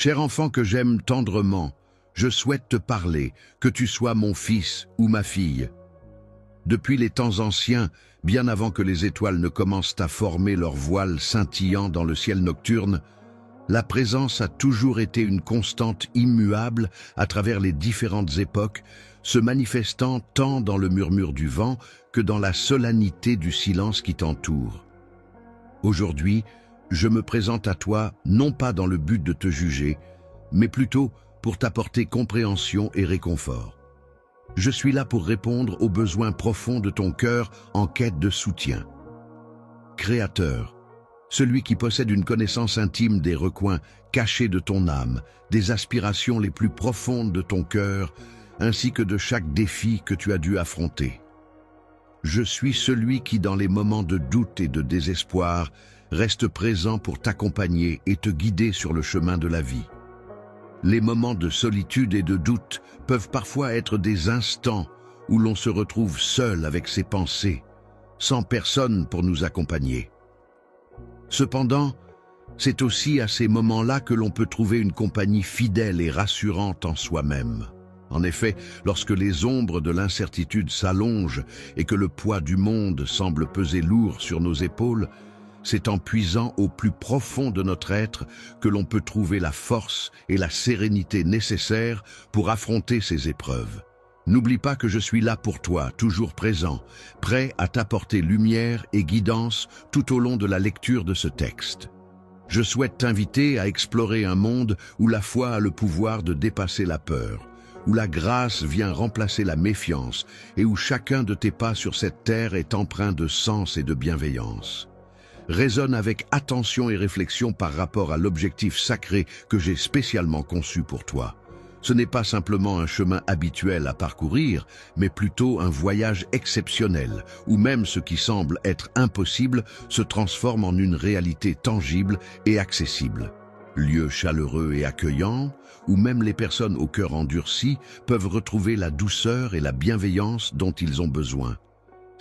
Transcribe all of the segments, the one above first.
Cher enfant que j'aime tendrement, je souhaite te parler, que tu sois mon fils ou ma fille. Depuis les temps anciens, bien avant que les étoiles ne commencent à former leurs voiles scintillants dans le ciel nocturne, la présence a toujours été une constante immuable à travers les différentes époques, se manifestant tant dans le murmure du vent que dans la solennité du silence qui t'entoure. Aujourd'hui, je me présente à toi non pas dans le but de te juger, mais plutôt pour t'apporter compréhension et réconfort. Je suis là pour répondre aux besoins profonds de ton cœur en quête de soutien. Créateur, celui qui possède une connaissance intime des recoins cachés de ton âme, des aspirations les plus profondes de ton cœur, ainsi que de chaque défi que tu as dû affronter. Je suis celui qui, dans les moments de doute et de désespoir, reste présent pour t'accompagner et te guider sur le chemin de la vie. Les moments de solitude et de doute peuvent parfois être des instants où l'on se retrouve seul avec ses pensées, sans personne pour nous accompagner. Cependant, c'est aussi à ces moments-là que l'on peut trouver une compagnie fidèle et rassurante en soi-même. En effet, lorsque les ombres de l'incertitude s'allongent et que le poids du monde semble peser lourd sur nos épaules, c'est en puisant au plus profond de notre être que l'on peut trouver la force et la sérénité nécessaires pour affronter ces épreuves. N'oublie pas que je suis là pour toi, toujours présent, prêt à t'apporter lumière et guidance tout au long de la lecture de ce texte. Je souhaite t'inviter à explorer un monde où la foi a le pouvoir de dépasser la peur, où la grâce vient remplacer la méfiance et où chacun de tes pas sur cette terre est empreint de sens et de bienveillance. Raisonne avec attention et réflexion par rapport à l'objectif sacré que j'ai spécialement conçu pour toi. Ce n'est pas simplement un chemin habituel à parcourir, mais plutôt un voyage exceptionnel, où même ce qui semble être impossible se transforme en une réalité tangible et accessible. Lieu chaleureux et accueillant, où même les personnes au cœur endurci peuvent retrouver la douceur et la bienveillance dont ils ont besoin.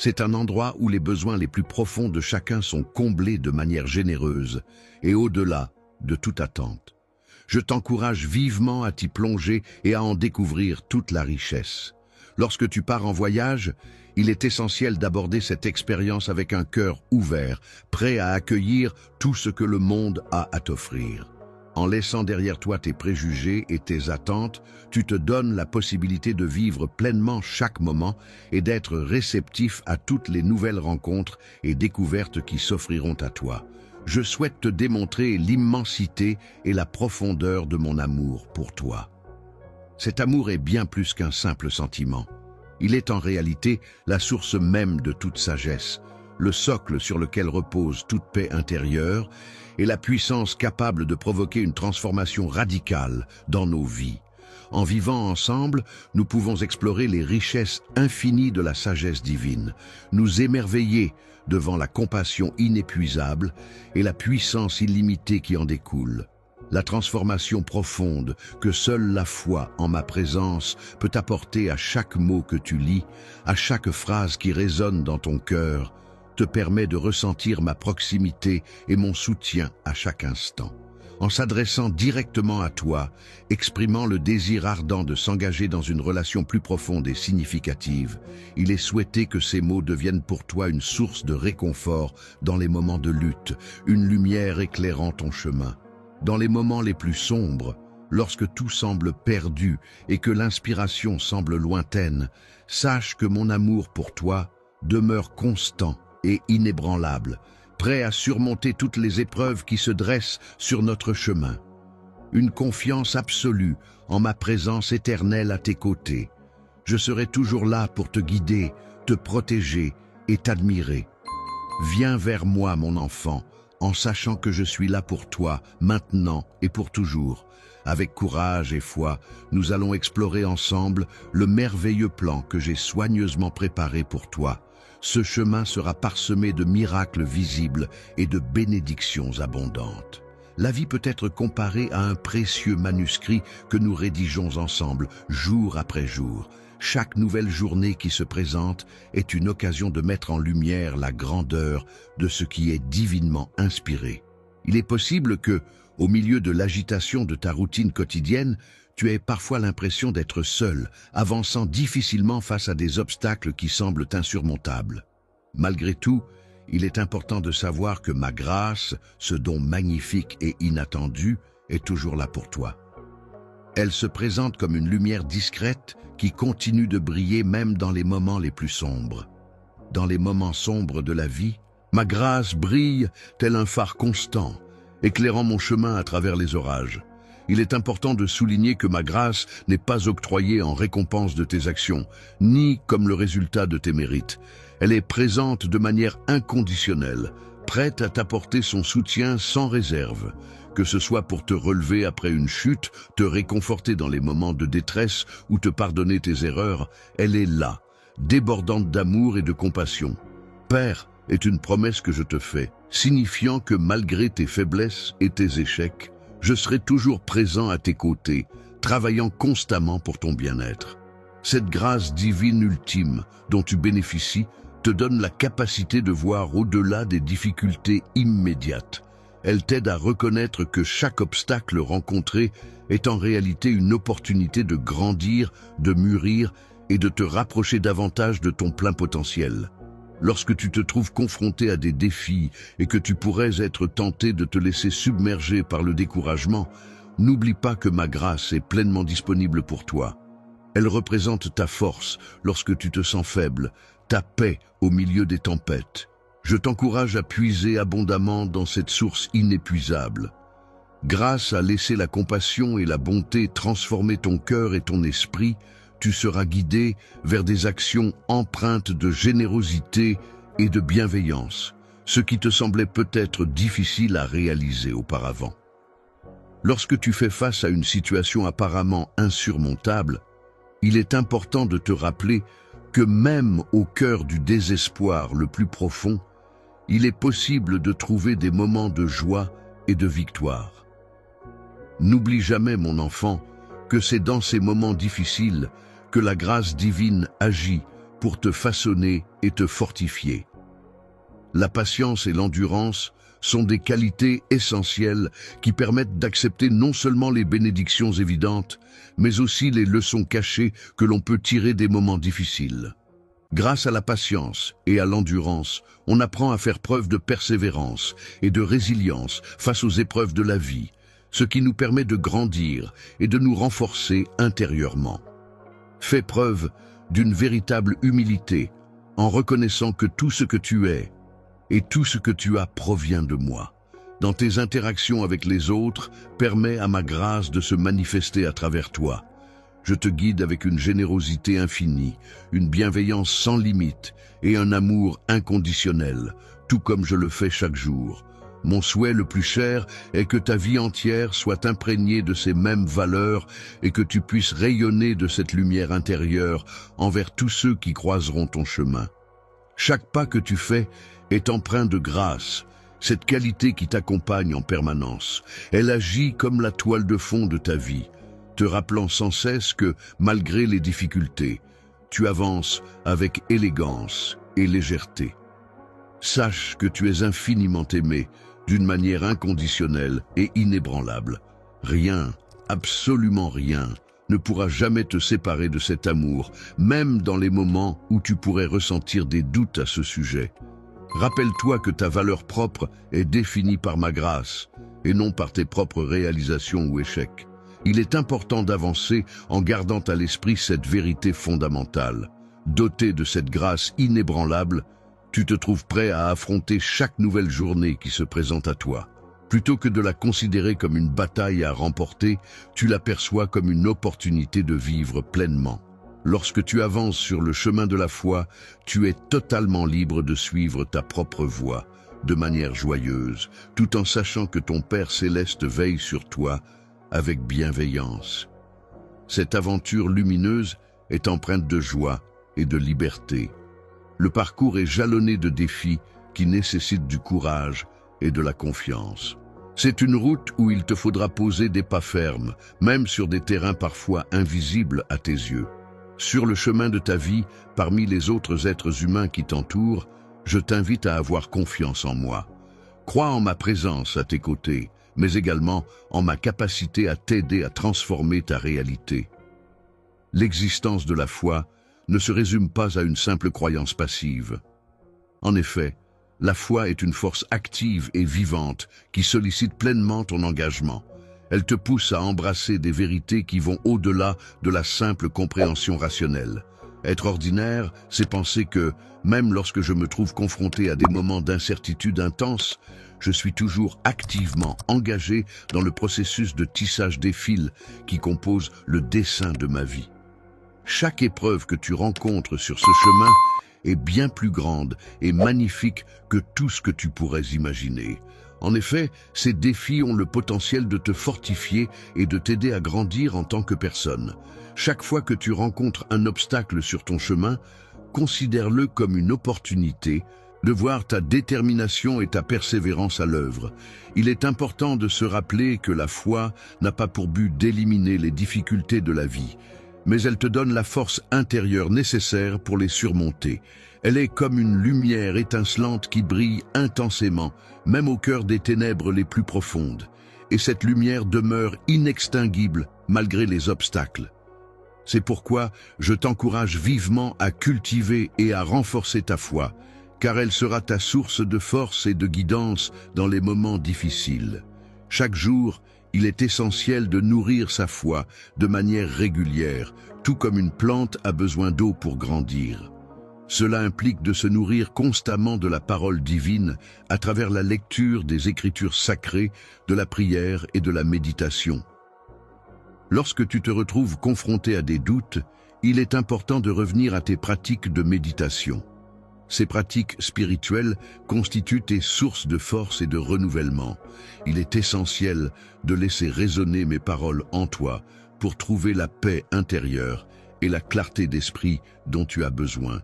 C'est un endroit où les besoins les plus profonds de chacun sont comblés de manière généreuse et au-delà de toute attente. Je t'encourage vivement à t'y plonger et à en découvrir toute la richesse. Lorsque tu pars en voyage, il est essentiel d'aborder cette expérience avec un cœur ouvert, prêt à accueillir tout ce que le monde a à t'offrir. En laissant derrière toi tes préjugés et tes attentes, tu te donnes la possibilité de vivre pleinement chaque moment et d'être réceptif à toutes les nouvelles rencontres et découvertes qui s'offriront à toi. Je souhaite te démontrer l'immensité et la profondeur de mon amour pour toi. Cet amour est bien plus qu'un simple sentiment. Il est en réalité la source même de toute sagesse, le socle sur lequel repose toute paix intérieure et la puissance capable de provoquer une transformation radicale dans nos vies. En vivant ensemble, nous pouvons explorer les richesses infinies de la sagesse divine, nous émerveiller devant la compassion inépuisable et la puissance illimitée qui en découle. La transformation profonde que seule la foi en ma présence peut apporter à chaque mot que tu lis, à chaque phrase qui résonne dans ton cœur, te permet de ressentir ma proximité et mon soutien à chaque instant. En s'adressant directement à toi, exprimant le désir ardent de s'engager dans une relation plus profonde et significative, il est souhaité que ces mots deviennent pour toi une source de réconfort dans les moments de lutte, une lumière éclairant ton chemin. Dans les moments les plus sombres, lorsque tout semble perdu et que l'inspiration semble lointaine, sache que mon amour pour toi demeure constant et inébranlable, prêt à surmonter toutes les épreuves qui se dressent sur notre chemin. Une confiance absolue en ma présence éternelle à tes côtés. Je serai toujours là pour te guider, te protéger et t'admirer. Viens vers moi, mon enfant, en sachant que je suis là pour toi, maintenant et pour toujours. Avec courage et foi, nous allons explorer ensemble le merveilleux plan que j'ai soigneusement préparé pour toi. Ce chemin sera parsemé de miracles visibles et de bénédictions abondantes. La vie peut être comparée à un précieux manuscrit que nous rédigeons ensemble, jour après jour. Chaque nouvelle journée qui se présente est une occasion de mettre en lumière la grandeur de ce qui est divinement inspiré. Il est possible que, Au milieu de l'agitation de ta routine quotidienne, tu as parfois l'impression d'être seul, avançant difficilement face à des obstacles qui semblent insurmontables. Malgré tout, il est important de savoir que ma grâce, ce don magnifique et inattendu, est toujours là pour toi. Elle se présente comme une lumière discrète qui continue de briller même dans les moments les plus sombres. Dans les moments sombres de la vie, ma grâce brille tel un phare constant, éclairant mon chemin à travers les orages. Il est important de souligner que ma grâce n'est pas octroyée en récompense de tes actions, ni comme le résultat de tes mérites. Elle est présente de manière inconditionnelle, prête à t'apporter son soutien sans réserve. Que ce soit pour te relever après une chute, te réconforter dans les moments de détresse ou te pardonner tes erreurs, elle est là, débordante d'amour et de compassion. Père est une promesse que je te fais, signifiant que malgré tes faiblesses et tes échecs, je serai toujours présent à tes côtés, travaillant constamment pour ton bien-être. Cette grâce divine ultime dont tu bénéficies te donne la capacité de voir au-delà des difficultés immédiates. Elle t'aide à reconnaître que chaque obstacle rencontré est en réalité une opportunité de grandir, de mûrir et de te rapprocher davantage de ton plein potentiel. Lorsque tu te trouves confronté à des défis et que tu pourrais être tenté de te laisser submerger par le découragement, n'oublie pas que ma grâce est pleinement disponible pour toi. Elle représente ta force lorsque tu te sens faible, ta paix au milieu des tempêtes. Je t'encourage à puiser abondamment dans cette source inépuisable. Grâce à laisser la compassion et la bonté transformer ton cœur et ton esprit, tu seras guidé vers des actions empreintes de générosité et de bienveillance, ce qui te semblait peut-être difficile à réaliser auparavant. Lorsque tu fais face à une situation apparemment insurmontable, il est important de te rappeler que même au cœur du désespoir le plus profond, il est possible de trouver des moments de joie et de victoire. N'oublie jamais, mon enfant, que c'est dans ces moments difficiles que la grâce divine agit pour te façonner et te fortifier. La patience et l'endurance sont des qualités essentielles qui permettent d'accepter non seulement les bénédictions évidentes, mais aussi les leçons cachées que l'on peut tirer des moments difficiles. Grâce à la patience et à l'endurance, on apprend à faire preuve de persévérance et de résilience face aux épreuves de la vie, ce qui nous permet de grandir et de nous renforcer intérieurement. Fais preuve d'une véritable humilité en reconnaissant que tout ce que tu es et tout ce que tu as provient de moi. Dans tes interactions avec les autres, permets à ma grâce de se manifester à travers toi. Je te guide avec une générosité infinie, une bienveillance sans limite et un amour inconditionnel, tout comme je le fais chaque jour. Mon souhait le plus cher est que ta vie entière soit imprégnée de ces mêmes valeurs et que tu puisses rayonner de cette lumière intérieure envers tous ceux qui croiseront ton chemin. Chaque pas que tu fais est empreint de grâce, cette qualité qui t'accompagne en permanence. Elle agit comme la toile de fond de ta vie, te rappelant sans cesse que, malgré les difficultés, tu avances avec élégance et légèreté. Sache que tu es infiniment aimé, d'une manière inconditionnelle et inébranlable. Rien, absolument rien, ne pourra jamais te séparer de cet amour, même dans les moments où tu pourrais ressentir des doutes à ce sujet. Rappelle-toi que ta valeur propre est définie par ma grâce, et non par tes propres réalisations ou échecs. Il est important d'avancer en gardant à l'esprit cette vérité fondamentale. Doté de cette grâce inébranlable, tu te trouves prêt à affronter chaque nouvelle journée qui se présente à toi. Plutôt que de la considérer comme une bataille à remporter, tu l'aperçois comme une opportunité de vivre pleinement. Lorsque tu avances sur le chemin de la foi, tu es totalement libre de suivre ta propre voie, de manière joyeuse, tout en sachant que ton Père céleste veille sur toi avec bienveillance. Cette aventure lumineuse est empreinte de joie et de liberté. Le parcours est jalonné de défis qui nécessitent du courage et de la confiance. C'est une route où il te faudra poser des pas fermes, même sur des terrains parfois invisibles à tes yeux. Sur le chemin de ta vie, parmi les autres êtres humains qui t'entourent, je t'invite à avoir confiance en moi. Crois en ma présence à tes côtés, mais également en ma capacité à t'aider à transformer ta réalité. L'existence de la foi ne se résume pas à une simple croyance passive. En effet, la foi est une force active et vivante qui sollicite pleinement ton engagement. Elle te pousse à embrasser des vérités qui vont au-delà de la simple compréhension rationnelle. Être ordinaire, c'est penser que, même lorsque je me trouve confronté à des moments d'incertitude intense, je suis toujours activement engagé dans le processus de tissage des fils qui composent le dessin de ma vie. Chaque épreuve que tu rencontres sur ce chemin est bien plus grande et magnifique que tout ce que tu pourrais imaginer. En effet, ces défis ont le potentiel de te fortifier et de t'aider à grandir en tant que personne. Chaque fois que tu rencontres un obstacle sur ton chemin, considère-le comme une opportunité de voir ta détermination et ta persévérance à l'œuvre. Il est important de se rappeler que la foi n'a pas pour but d'éliminer les difficultés de la vie, mais elle te donne la force intérieure nécessaire pour les surmonter. Elle est comme une lumière étincelante qui brille intensément, même au cœur des ténèbres les plus profondes. Et cette lumière demeure inextinguible malgré les obstacles. C'est pourquoi je t'encourage vivement à cultiver et à renforcer ta foi, car elle sera ta source de force et de guidance dans les moments difficiles. Chaque jour, il est essentiel de nourrir sa foi de manière régulière, tout comme une plante a besoin d'eau pour grandir. Cela implique de se nourrir constamment de la parole divine à travers la lecture des Écritures sacrées, de la prière et de la méditation. Lorsque tu te retrouves confronté à des doutes, il est important de revenir à tes pratiques de méditation. Ces pratiques spirituelles constituent tes sources de force et de renouvellement. Il est essentiel de laisser résonner mes paroles en toi pour trouver la paix intérieure et la clarté d'esprit dont tu as besoin.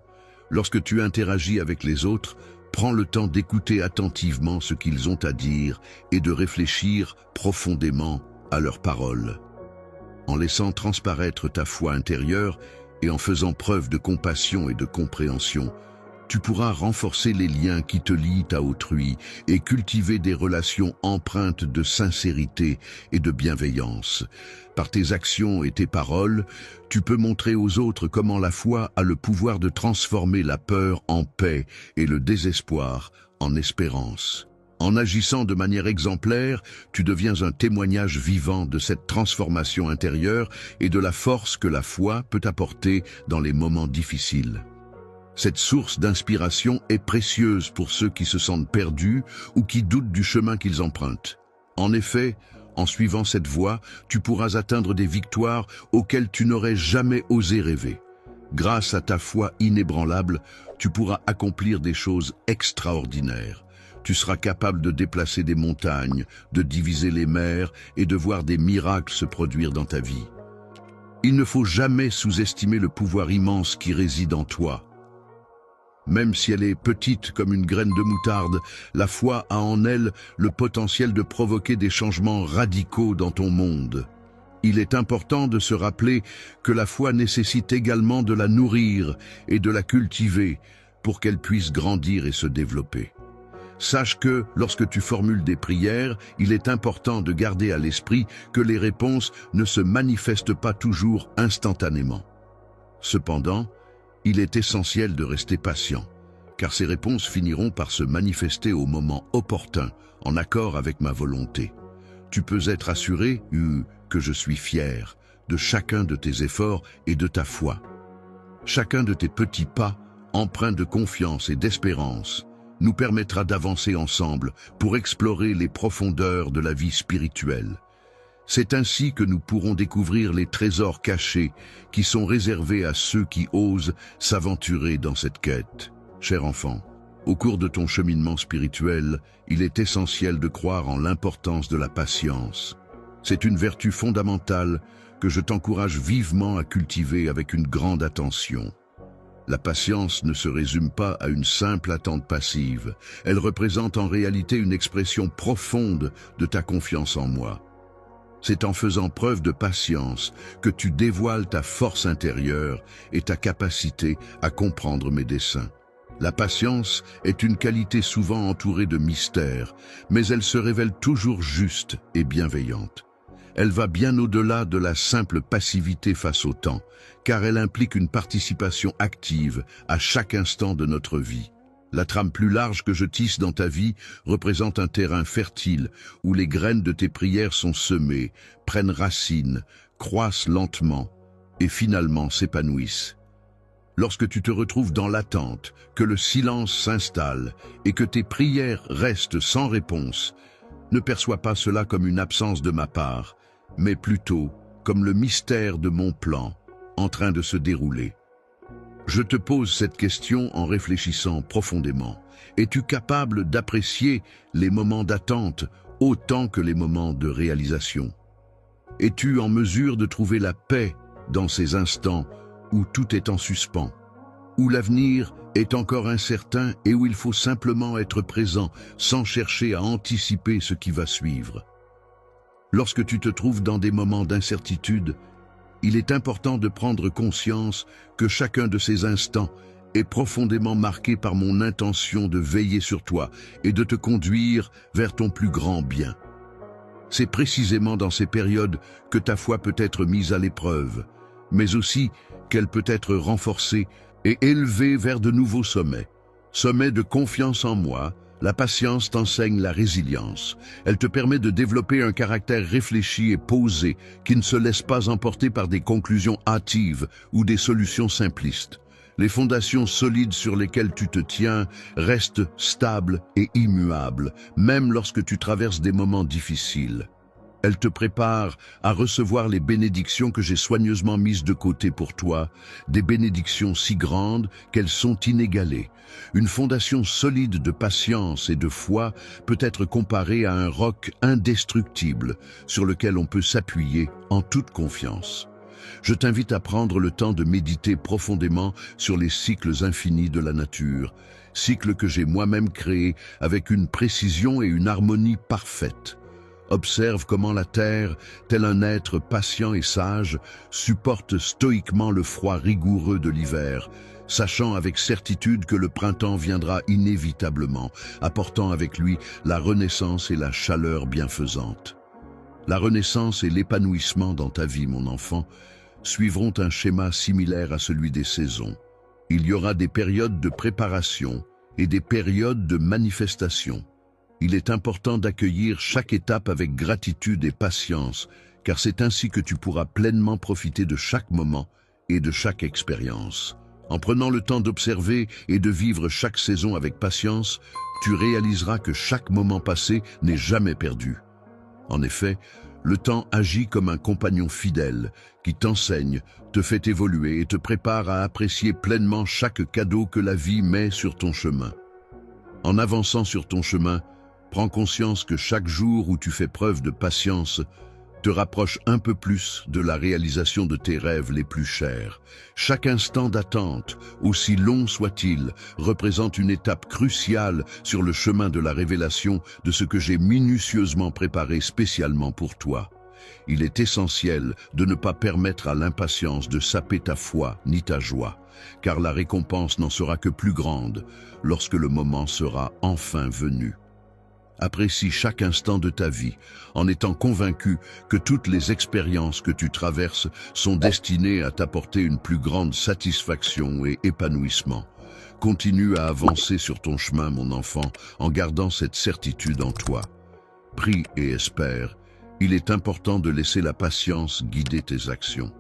Lorsque tu interagis avec les autres, prends le temps d'écouter attentivement ce qu'ils ont à dire et de réfléchir profondément à leurs paroles. En laissant transparaître ta foi intérieure et en faisant preuve de compassion et de compréhension, tu pourras renforcer les liens qui te lient à autrui et cultiver des relations empreintes de sincérité et de bienveillance. Par tes actions et tes paroles, tu peux montrer aux autres comment la foi a le pouvoir de transformer la peur en paix et le désespoir en espérance. En agissant de manière exemplaire, tu deviens un témoignage vivant de cette transformation intérieure et de la force que la foi peut apporter dans les moments difficiles. Cette source d'inspiration est précieuse pour ceux qui se sentent perdus ou qui doutent du chemin qu'ils empruntent. En effet, en suivant cette voie, tu pourras atteindre des victoires auxquelles tu n'aurais jamais osé rêver. Grâce à ta foi inébranlable, tu pourras accomplir des choses extraordinaires. Tu seras capable de déplacer des montagnes, de diviser les mers et de voir des miracles se produire dans ta vie. Il ne faut jamais sous-estimer le pouvoir immense qui réside en toi. Même si elle est petite comme une graine de moutarde, la foi a en elle le potentiel de provoquer des changements radicaux dans ton monde. Il est important de se rappeler que la foi nécessite également de la nourrir et de la cultiver pour qu'elle puisse grandir et se développer. Sache que, lorsque tu formules des prières, il est important de garder à l'esprit que les réponses ne se manifestent pas toujours instantanément. Cependant, il est essentiel de rester patient, car ces réponses finiront par se manifester au moment opportun, en accord avec ma volonté. Tu peux être assuré que je suis fier de chacun de tes efforts et de ta foi. Chacun de tes petits pas, empreints de confiance et d'espérance, nous permettra d'avancer ensemble pour explorer les profondeurs de la vie spirituelle. C'est ainsi que nous pourrons découvrir les trésors cachés qui sont réservés à ceux qui osent s'aventurer dans cette quête. Cher enfant, au cours de ton cheminement spirituel, il est essentiel de croire en l'importance de la patience. C'est une vertu fondamentale que je t'encourage vivement à cultiver avec une grande attention. La patience ne se résume pas à une simple attente passive. Elle représente en réalité une expression profonde de ta confiance en moi. C'est en faisant preuve de patience que tu dévoiles ta force intérieure et ta capacité à comprendre mes desseins. La patience est une qualité souvent entourée de mystères, mais elle se révèle toujours juste et bienveillante. Elle va bien au-delà de la simple passivité face au temps, car elle implique une participation active à chaque instant de notre vie. La trame plus large que je tisse dans ta vie représente un terrain fertile où les graines de tes prières sont semées, prennent racine, croissent lentement et finalement s'épanouissent. Lorsque tu te retrouves dans l'attente, que le silence s'installe et que tes prières restent sans réponse, ne perçois pas cela comme une absence de ma part, mais plutôt comme le mystère de mon plan en train de se dérouler. Je te pose cette question en réfléchissant profondément. Es-tu capable d'apprécier les moments d'attente autant que les moments de réalisation? Es-tu en mesure de trouver la paix dans ces instants où tout est en suspens, où l'avenir est encore incertain et où il faut simplement être présent sans chercher à anticiper ce qui va suivre? Lorsque tu te trouves dans des moments d'incertitude, il est important de prendre conscience que chacun de ces instants est profondément marqué par mon intention de veiller sur toi et de te conduire vers ton plus grand bien. C'est précisément dans ces périodes que ta foi peut être mise à l'épreuve, mais aussi qu'elle peut être renforcée et élevée vers de nouveaux sommets. Sommets de confiance en moi. La patience t'enseigne la résilience. Elle te permet de développer un caractère réfléchi et posé qui ne se laisse pas emporter par des conclusions hâtives ou des solutions simplistes. Les fondations solides sur lesquelles tu te tiens restent stables et immuables, même lorsque tu traverses des moments difficiles. Elle te prépare à recevoir les bénédictions que j'ai soigneusement mises de côté pour toi, des bénédictions si grandes qu'elles sont inégalées. Une fondation solide de patience et de foi peut être comparée à un roc indestructible sur lequel on peut s'appuyer en toute confiance. Je t'invite à prendre le temps de méditer profondément sur les cycles infinis de la nature, cycles que j'ai moi-même créés avec une précision et une harmonie parfaite. Observe comment la terre, tel un être patient et sage, supporte stoïquement le froid rigoureux de l'hiver, sachant avec certitude que le printemps viendra inévitablement, apportant avec lui la renaissance et la chaleur bienfaisante. La renaissance et l'épanouissement dans ta vie, mon enfant, suivront un schéma similaire à celui des saisons. Il y aura des périodes de préparation et des périodes de manifestation. Il est important d'accueillir chaque étape avec gratitude et patience, car c'est ainsi que tu pourras pleinement profiter de chaque moment et de chaque expérience. En prenant le temps d'observer et de vivre chaque saison avec patience, tu réaliseras que chaque moment passé n'est jamais perdu. En effet, le temps agit comme un compagnon fidèle qui t'enseigne, te fait évoluer et te prépare à apprécier pleinement chaque cadeau que la vie met sur ton chemin. En avançant sur ton chemin, prends conscience que chaque jour où tu fais preuve de patience te rapproche un peu plus de la réalisation de tes rêves les plus chers. Chaque instant d'attente, aussi long soit-il, représente une étape cruciale sur le chemin de la révélation de ce que j'ai minutieusement préparé spécialement pour toi. Il est essentiel de ne pas permettre à l'impatience de saper ta foi ni ta joie, car la récompense n'en sera que plus grande lorsque le moment sera enfin venu. Apprécie chaque instant de ta vie, en étant convaincu que toutes les expériences que tu traverses sont destinées à t'apporter une plus grande satisfaction et épanouissement. Continue à avancer sur ton chemin, mon enfant, en gardant cette certitude en toi. Prie et espère. Il est important de laisser la patience guider tes actions.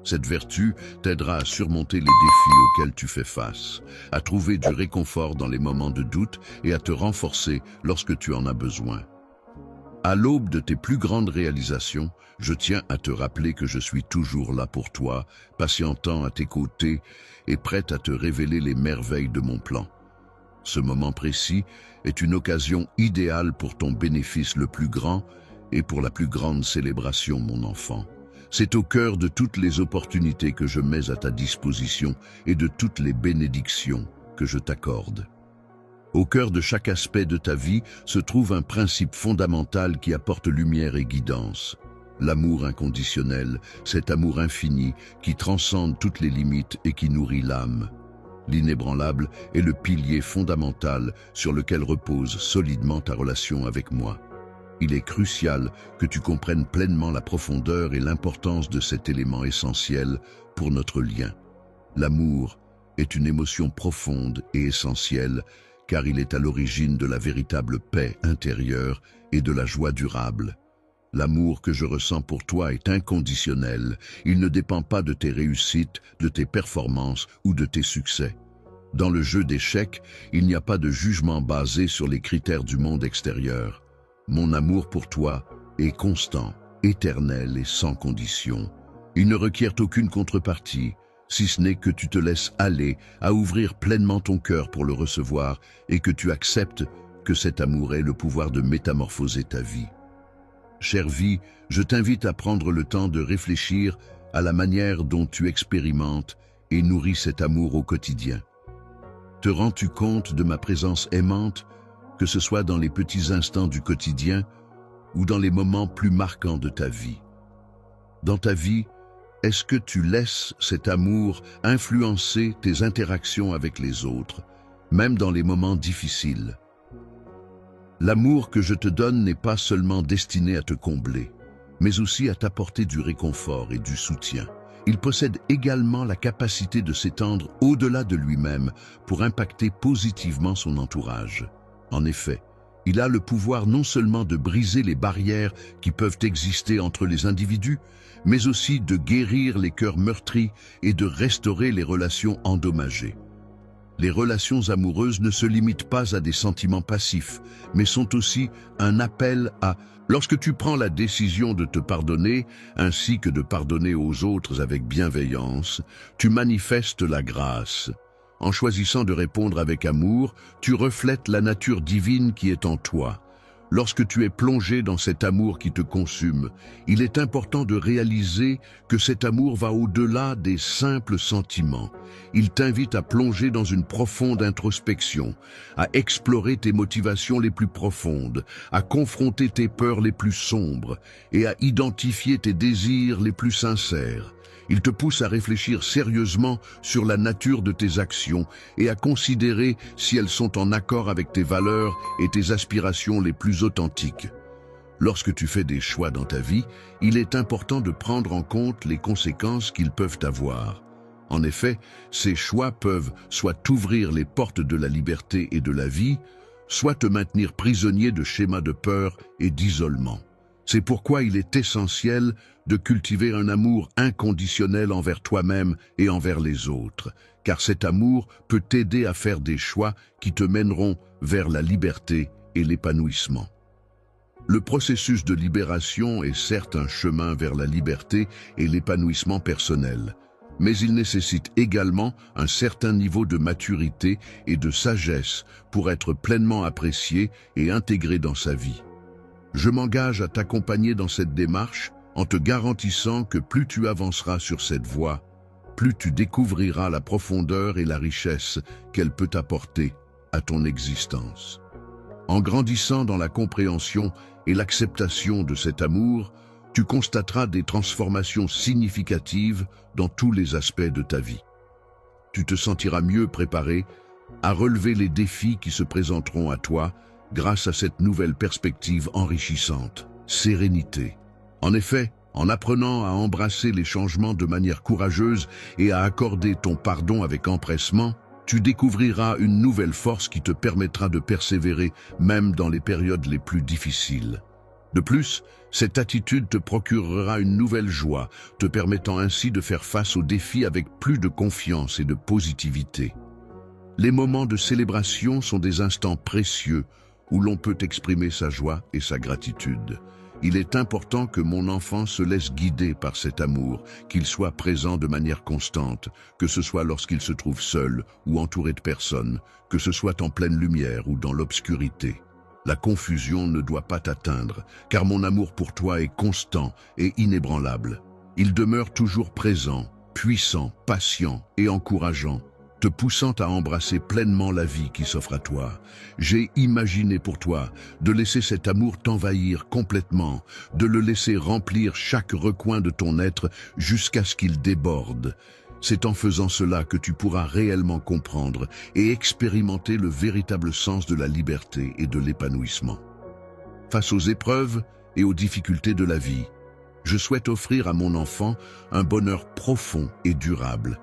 Cette vertu t'aidera à surmonter les défis auxquels tu fais face, à trouver du réconfort dans les moments de doute et à te renforcer lorsque tu en as besoin. À l'aube de tes plus grandes réalisations, je tiens à te rappeler que je suis toujours là pour toi, patientant à tes côtés et prêt à te révéler les merveilles de mon plan. Ce moment précis est une occasion idéale pour ton bénéfice le plus grand et pour la plus grande célébration, mon enfant. C'est au cœur de toutes les opportunités que je mets à ta disposition et de toutes les bénédictions que je t'accorde. Au cœur de chaque aspect de ta vie se trouve un principe fondamental qui apporte lumière et guidance. L'amour inconditionnel, cet amour infini qui transcende toutes les limites et qui nourrit l'âme. L'inébranlable est le pilier fondamental sur lequel repose solidement ta relation avec moi. Il est crucial que tu comprennes pleinement la profondeur et l'importance de cet élément essentiel pour notre lien. L'amour est une émotion profonde et essentielle car il est à l'origine de la véritable paix intérieure et de la joie durable. L'amour que je ressens pour toi est inconditionnel. Il ne dépend pas de tes réussites, de tes performances ou de tes succès. Dans le jeu d'échecs, il n'y a pas de jugement basé sur les critères du monde extérieur. Mon amour pour toi est constant, éternel et sans condition. Il ne requiert aucune contrepartie, si ce n'est que tu te laisses aller à ouvrir pleinement ton cœur pour le recevoir et que tu acceptes que cet amour ait le pouvoir de métamorphoser ta vie. Chère vie, je t'invite à prendre le temps de réfléchir à la manière dont tu expérimentes et nourris cet amour au quotidien. Te rends-tu compte de ma présence aimante, que ce soit dans les petits instants du quotidien ou dans les moments plus marquants de ta vie? Dans ta vie, est-ce que tu laisses cet amour influencer tes interactions avec les autres, même dans les moments difficiles? L'amour que je te donne n'est pas seulement destiné à te combler, mais aussi à t'apporter du réconfort et du soutien. Il possède également la capacité de s'étendre au-delà de lui-même pour impacter positivement son entourage. En effet, il a le pouvoir non seulement de briser les barrières qui peuvent exister entre les individus, mais aussi de guérir les cœurs meurtris et de restaurer les relations endommagées. Les relations amoureuses ne se limitent pas à des sentiments passifs, mais sont aussi un appel à... Lorsque tu prends la décision de te pardonner, ainsi que de pardonner aux autres avec bienveillance, tu manifestes la grâce. En choisissant de répondre avec amour, tu reflètes la nature divine qui est en toi. Lorsque tu es plongé dans cet amour qui te consume, il est important de réaliser que cet amour va au-delà des simples sentiments. Il t'invite à plonger dans une profonde introspection, à explorer tes motivations les plus profondes, à confronter tes peurs les plus sombres et à identifier tes désirs les plus sincères. Il te pousse à réfléchir sérieusement sur la nature de tes actions et à considérer si elles sont en accord avec tes valeurs et tes aspirations les plus authentiques. Lorsque tu fais des choix dans ta vie, il est important de prendre en compte les conséquences qu'ils peuvent avoir. En effet, ces choix peuvent soit t'ouvrir les portes de la liberté et de la vie, soit te maintenir prisonnier de schémas de peur et d'isolement. C'est pourquoi il est essentiel de cultiver un amour inconditionnel envers toi-même et envers les autres, car cet amour peut t'aider à faire des choix qui te mèneront vers la liberté et l'épanouissement. Le processus de libération est certes un chemin vers la liberté et l'épanouissement personnel, mais il nécessite également un certain niveau de maturité et de sagesse pour être pleinement apprécié et intégré dans sa vie. Je m'engage à t'accompagner dans cette démarche en te garantissant que plus tu avanceras sur cette voie, plus tu découvriras la profondeur et la richesse qu'elle peut apporter à ton existence. En grandissant dans la compréhension et l'acceptation de cet amour, tu constateras des transformations significatives dans tous les aspects de ta vie. Tu te sentiras mieux préparé à relever les défis qui se présenteront à toi grâce à cette nouvelle perspective enrichissante, sérénité. En effet, en apprenant à embrasser les changements de manière courageuse et à accorder ton pardon avec empressement, tu découvriras une nouvelle force qui te permettra de persévérer même dans les périodes les plus difficiles. De plus, cette attitude te procurera une nouvelle joie, te permettant ainsi de faire face aux défis avec plus de confiance et de positivité. Les moments de célébration sont des instants précieux où l'on peut exprimer sa joie et sa gratitude. Il est important que mon enfant se laisse guider par cet amour, qu'il soit présent de manière constante, que ce soit lorsqu'il se trouve seul ou entouré de personnes, que ce soit en pleine lumière ou dans l'obscurité. La confusion ne doit pas t'atteindre, car mon amour pour toi est constant et inébranlable. Il demeure toujours présent, puissant, patient et encourageant, te poussant à embrasser pleinement la vie qui s'offre à toi. J'ai imaginé pour toi de laisser cet amour t'envahir complètement, de le laisser remplir chaque recoin de ton être jusqu'à ce qu'il déborde. C'est en faisant cela que tu pourras réellement comprendre et expérimenter le véritable sens de la liberté et de l'épanouissement. Face aux épreuves et aux difficultés de la vie, je souhaite offrir à mon enfant un bonheur profond et durable.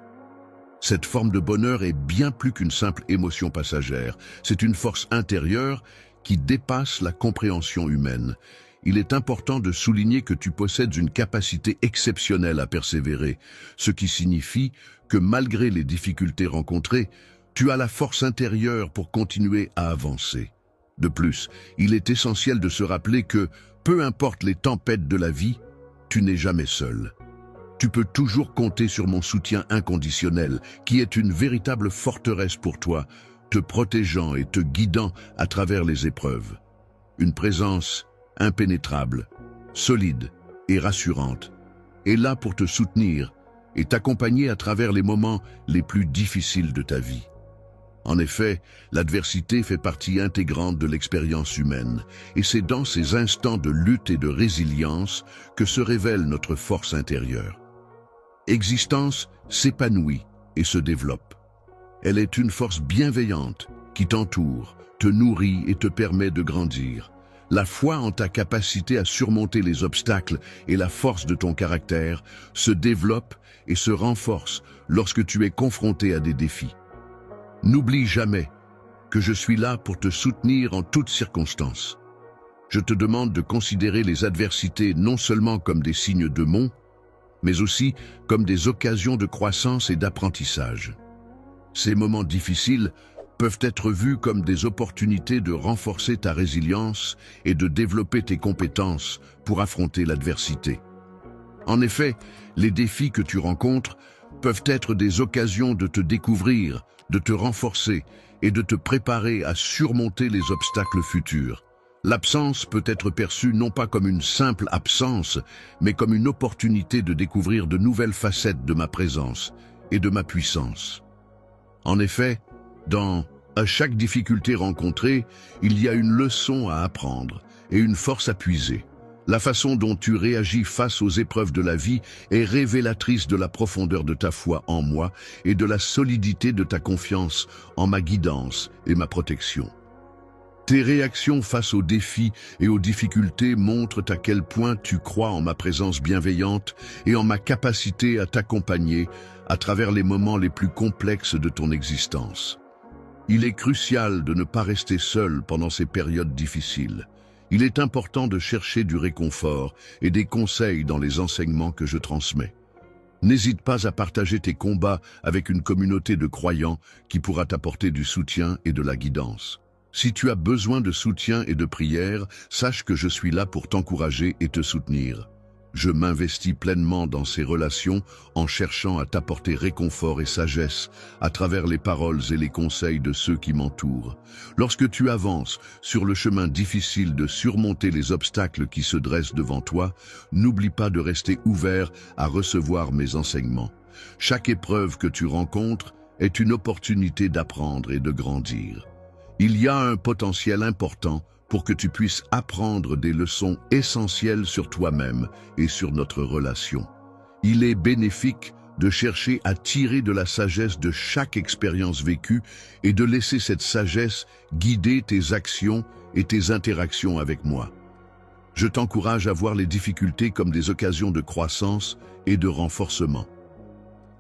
Cette forme de bonheur est bien plus qu'une simple émotion passagère. C'est une force intérieure qui dépasse la compréhension humaine. Il est important de souligner que tu possèdes une capacité exceptionnelle à persévérer, ce qui signifie que malgré les difficultés rencontrées, tu as la force intérieure pour continuer à avancer. De plus, il est essentiel de se rappeler que, peu importe les tempêtes de la vie, tu n'es jamais seul. Tu peux toujours compter sur mon soutien inconditionnel, qui est une véritable forteresse pour toi, te protégeant et te guidant à travers les épreuves. Une présence impénétrable, solide et rassurante, est là pour te soutenir et t'accompagner à travers les moments les plus difficiles de ta vie. En effet, l'adversité fait partie intégrante de l'expérience humaine, et c'est dans ces instants de lutte et de résilience que se révèle notre force intérieure. Existence s'épanouit et se développe. Elle est une force bienveillante qui t'entoure, te nourrit et te permet de grandir. La foi en ta capacité à surmonter les obstacles et la force de ton caractère se développe et se renforce lorsque tu es confronté à des défis. N'oublie jamais que je suis là pour te soutenir en toutes circonstances. Je te demande de considérer les adversités non seulement comme des signes de mon, mais aussi comme des occasions de croissance et d'apprentissage. Ces moments difficiles peuvent être vus comme des opportunités de renforcer ta résilience et de développer tes compétences pour affronter l'adversité. En effet, les défis que tu rencontres peuvent être des occasions de te découvrir, de te renforcer et de te préparer à surmonter les obstacles futurs. L'absence peut être perçue non pas comme une simple absence, mais comme une opportunité de découvrir de nouvelles facettes de ma présence et de ma puissance. En effet, à chaque difficulté rencontrée, il y a une leçon à apprendre et une force à puiser. La façon dont tu réagis face aux épreuves de la vie est révélatrice de la profondeur de ta foi en moi et de la solidité de ta confiance en ma guidance et ma protection. Tes réactions face aux défis et aux difficultés montrent à quel point tu crois en ma présence bienveillante et en ma capacité à t'accompagner à travers les moments les plus complexes de ton existence. Il est crucial de ne pas rester seul pendant ces périodes difficiles. Il est important de chercher du réconfort et des conseils dans les enseignements que je transmets. N'hésite pas à partager tes combats avec une communauté de croyants qui pourra t'apporter du soutien et de la guidance. Si tu as besoin de soutien et de prière, sache que je suis là pour t'encourager et te soutenir. Je m'investis pleinement dans ces relations en cherchant à t'apporter réconfort et sagesse à travers les paroles et les conseils de ceux qui m'entourent. Lorsque tu avances sur le chemin difficile de surmonter les obstacles qui se dressent devant toi, n'oublie pas de rester ouvert à recevoir mes enseignements. Chaque épreuve que tu rencontres est une opportunité d'apprendre et de grandir. Il y a un potentiel important pour que tu puisses apprendre des leçons essentielles sur toi-même et sur notre relation. Il est bénéfique de chercher à tirer de la sagesse de chaque expérience vécue et de laisser cette sagesse guider tes actions et tes interactions avec moi. Je t'encourage à voir les difficultés comme des occasions de croissance et de renforcement.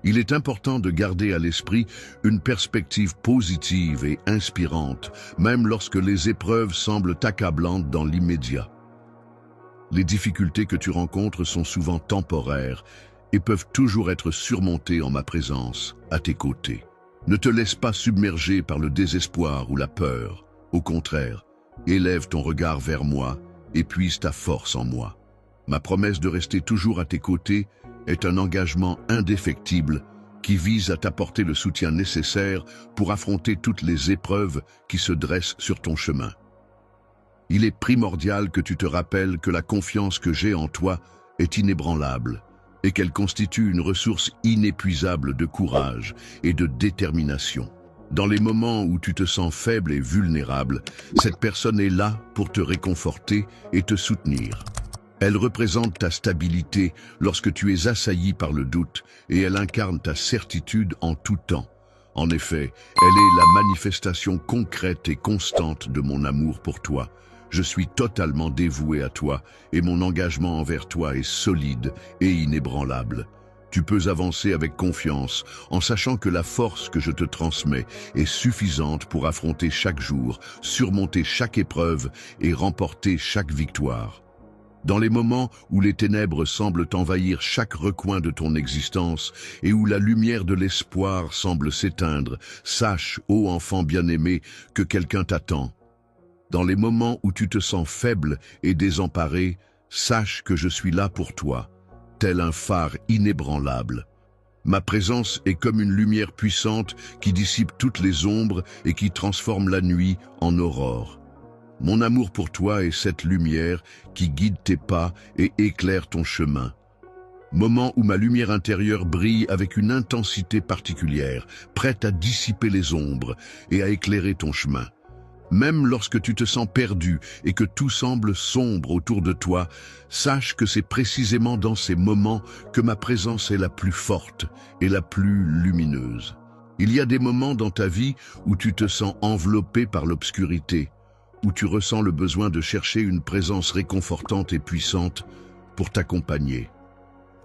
Il est important de garder à l'esprit une perspective positive et inspirante, même lorsque les épreuves semblent accablantes dans l'immédiat. Les difficultés que tu rencontres sont souvent temporaires et peuvent toujours être surmontées en ma présence, à tes côtés. Ne te laisse pas submerger par le désespoir ou la peur. Au contraire, élève ton regard vers moi et puise ta force en moi. Ma promesse de rester toujours à tes côtés est un engagement indéfectible qui vise à t'apporter le soutien nécessaire pour affronter toutes les épreuves qui se dressent sur ton chemin. Il est primordial que tu te rappelles que la confiance que j'ai en toi est inébranlable et qu'elle constitue une ressource inépuisable de courage et de détermination. Dans les moments où tu te sens faible et vulnérable, cette personne est là pour te réconforter et te soutenir. Elle représente ta stabilité lorsque tu es assailli par le doute et elle incarne ta certitude en tout temps. En effet, elle est la manifestation concrète et constante de mon amour pour toi. Je suis totalement dévoué à toi et mon engagement envers toi est solide et inébranlable. Tu peux avancer avec confiance en sachant que la force que je te transmets est suffisante pour affronter chaque jour, surmonter chaque épreuve et remporter chaque victoire. Dans les moments où les ténèbres semblent envahir chaque recoin de ton existence et où la lumière de l'espoir semble s'éteindre, sache, ô enfant bien-aimé, que quelqu'un t'attend. Dans les moments où tu te sens faible et désemparé, sache que je suis là pour toi, tel un phare inébranlable. Ma présence est comme une lumière puissante qui dissipe toutes les ombres et qui transforme la nuit en aurore. Mon amour pour toi est cette lumière qui guide tes pas et éclaire ton chemin. Moment où ma lumière intérieure brille avec une intensité particulière, prête à dissiper les ombres et à éclairer ton chemin. Même lorsque tu te sens perdu et que tout semble sombre autour de toi, sache que c'est précisément dans ces moments que ma présence est la plus forte et la plus lumineuse. Il y a des moments dans ta vie où tu te sens enveloppé par l'obscurité, où tu ressens le besoin de chercher une présence réconfortante et puissante pour t'accompagner.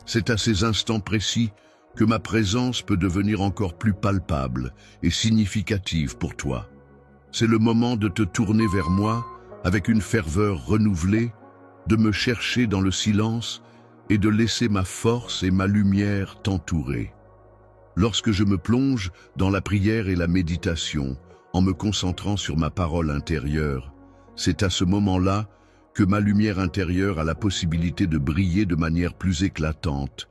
C'est à ces instants précis que ma présence peut devenir encore plus palpable et significative pour toi. C'est le moment de te tourner vers moi avec une ferveur renouvelée, de me chercher dans le silence et de laisser ma force et ma lumière t'entourer. Lorsque je me plonge dans la prière et la méditation, en me concentrant sur ma parole intérieure, c'est à ce moment-là que ma lumière intérieure a la possibilité de briller de manière plus éclatante,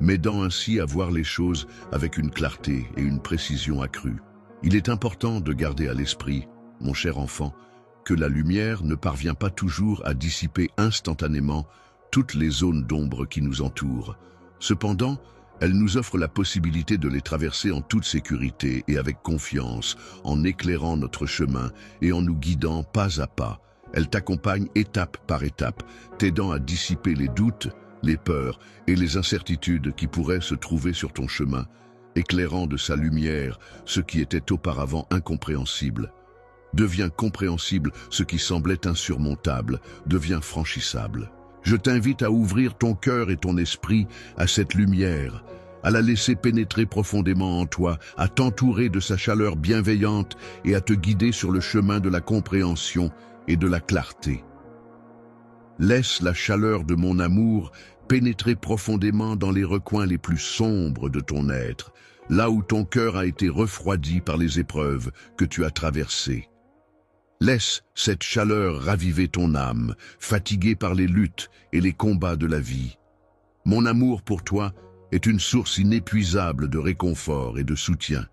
m'aidant ainsi à voir les choses avec une clarté et une précision accrues. Il est important de garder à l'esprit, mon cher enfant, que la lumière ne parvient pas toujours à dissiper instantanément toutes les zones d'ombre qui nous entourent. Cependant, elle nous offre la possibilité de les traverser en toute sécurité et avec confiance, en éclairant notre chemin et en nous guidant pas à pas. Elle t'accompagne étape par étape, t'aidant à dissiper les doutes, les peurs et les incertitudes qui pourraient se trouver sur ton chemin, éclairant de sa lumière ce qui était auparavant incompréhensible. Devient compréhensible ce qui semblait insurmontable, devient franchissable. Je t'invite à ouvrir ton cœur et ton esprit à cette lumière, à la laisser pénétrer profondément en toi, à t'entourer de sa chaleur bienveillante et à te guider sur le chemin de la compréhension et de la clarté. Laisse la chaleur de mon amour pénétrer profondément dans les recoins les plus sombres de ton être, là où ton cœur a été refroidi par les épreuves que tu as traversées. Laisse cette chaleur raviver ton âme, fatiguée par les luttes et les combats de la vie. Mon amour pour toi est une source inépuisable de réconfort et de soutien.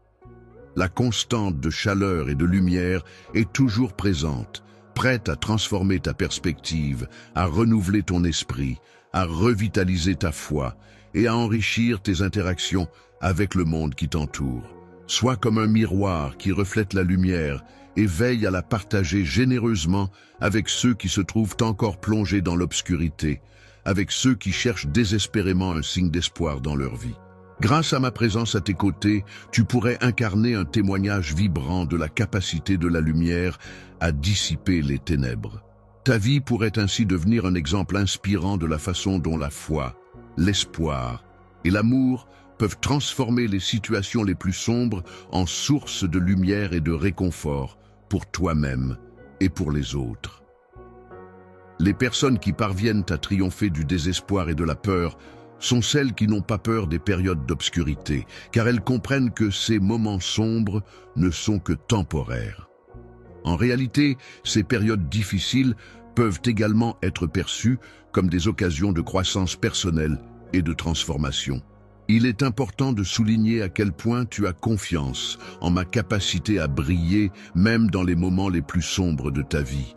La constante de chaleur et de lumière est toujours présente, prête à transformer ta perspective, à renouveler ton esprit, à revitaliser ta foi et à enrichir tes interactions avec le monde qui t'entoure. Sois comme un miroir qui reflète la lumière et veille à la partager généreusement avec ceux qui se trouvent encore plongés dans l'obscurité, avec ceux qui cherchent désespérément un signe d'espoir dans leur vie. Grâce à ma présence à tes côtés, tu pourrais incarner un témoignage vibrant de la capacité de la lumière à dissiper les ténèbres. Ta vie pourrait ainsi devenir un exemple inspirant de la façon dont la foi, l'espoir et l'amour peuvent transformer les situations les plus sombres en source de lumière et de réconfort pour toi-même et pour les autres. Les personnes qui parviennent à triompher du désespoir et de la peur sont celles qui n'ont pas peur des périodes d'obscurité, car elles comprennent que ces moments sombres ne sont que temporaires. En réalité, ces périodes difficiles peuvent également être perçues comme des occasions de croissance personnelle et de transformation. Il est important de souligner à quel point tu as confiance en ma capacité à briller même dans les moments les plus sombres de ta vie.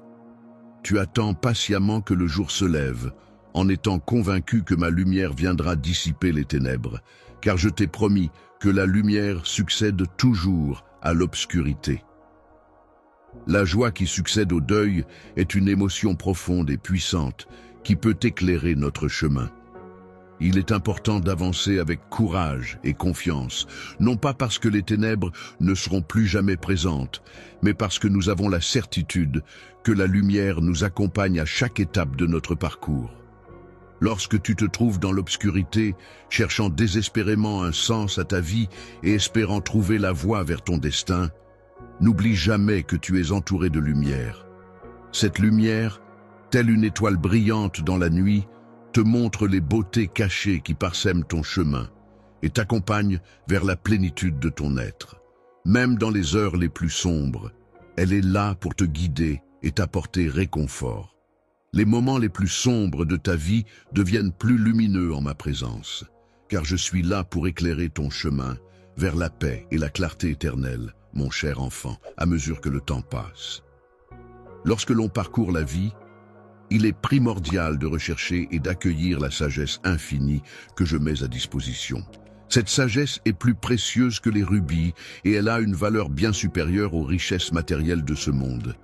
Tu attends patiemment que le jour se lève, en étant convaincu que ma lumière viendra dissiper les ténèbres, car je t'ai promis que la lumière succède toujours à l'obscurité. La joie qui succède au deuil est une émotion profonde et puissante qui peut éclairer notre chemin. Il est important d'avancer avec courage et confiance, non pas parce que les ténèbres ne seront plus jamais présentes, mais parce que nous avons la certitude que la lumière nous accompagne à chaque étape de notre parcours. Lorsque tu te trouves dans l'obscurité, cherchant désespérément un sens à ta vie et espérant trouver la voie vers ton destin, n'oublie jamais que tu es entouré de lumière. Cette lumière, telle une étoile brillante dans la nuit, te montre les beautés cachées qui parsèment ton chemin et t'accompagne vers la plénitude de ton être. Même dans les heures les plus sombres, elle est là pour te guider et t'apporter réconfort. Les moments les plus sombres de ta vie deviennent plus lumineux en ma présence, car je suis là pour éclairer ton chemin vers la paix et la clarté éternelle, mon cher enfant, à mesure que le temps passe. Lorsque l'on parcourt la vie, il est primordial de rechercher et d'accueillir la sagesse infinie que je mets à disposition. Cette sagesse est plus précieuse que les rubis et elle a une valeur bien supérieure aux richesses matérielles de ce monde.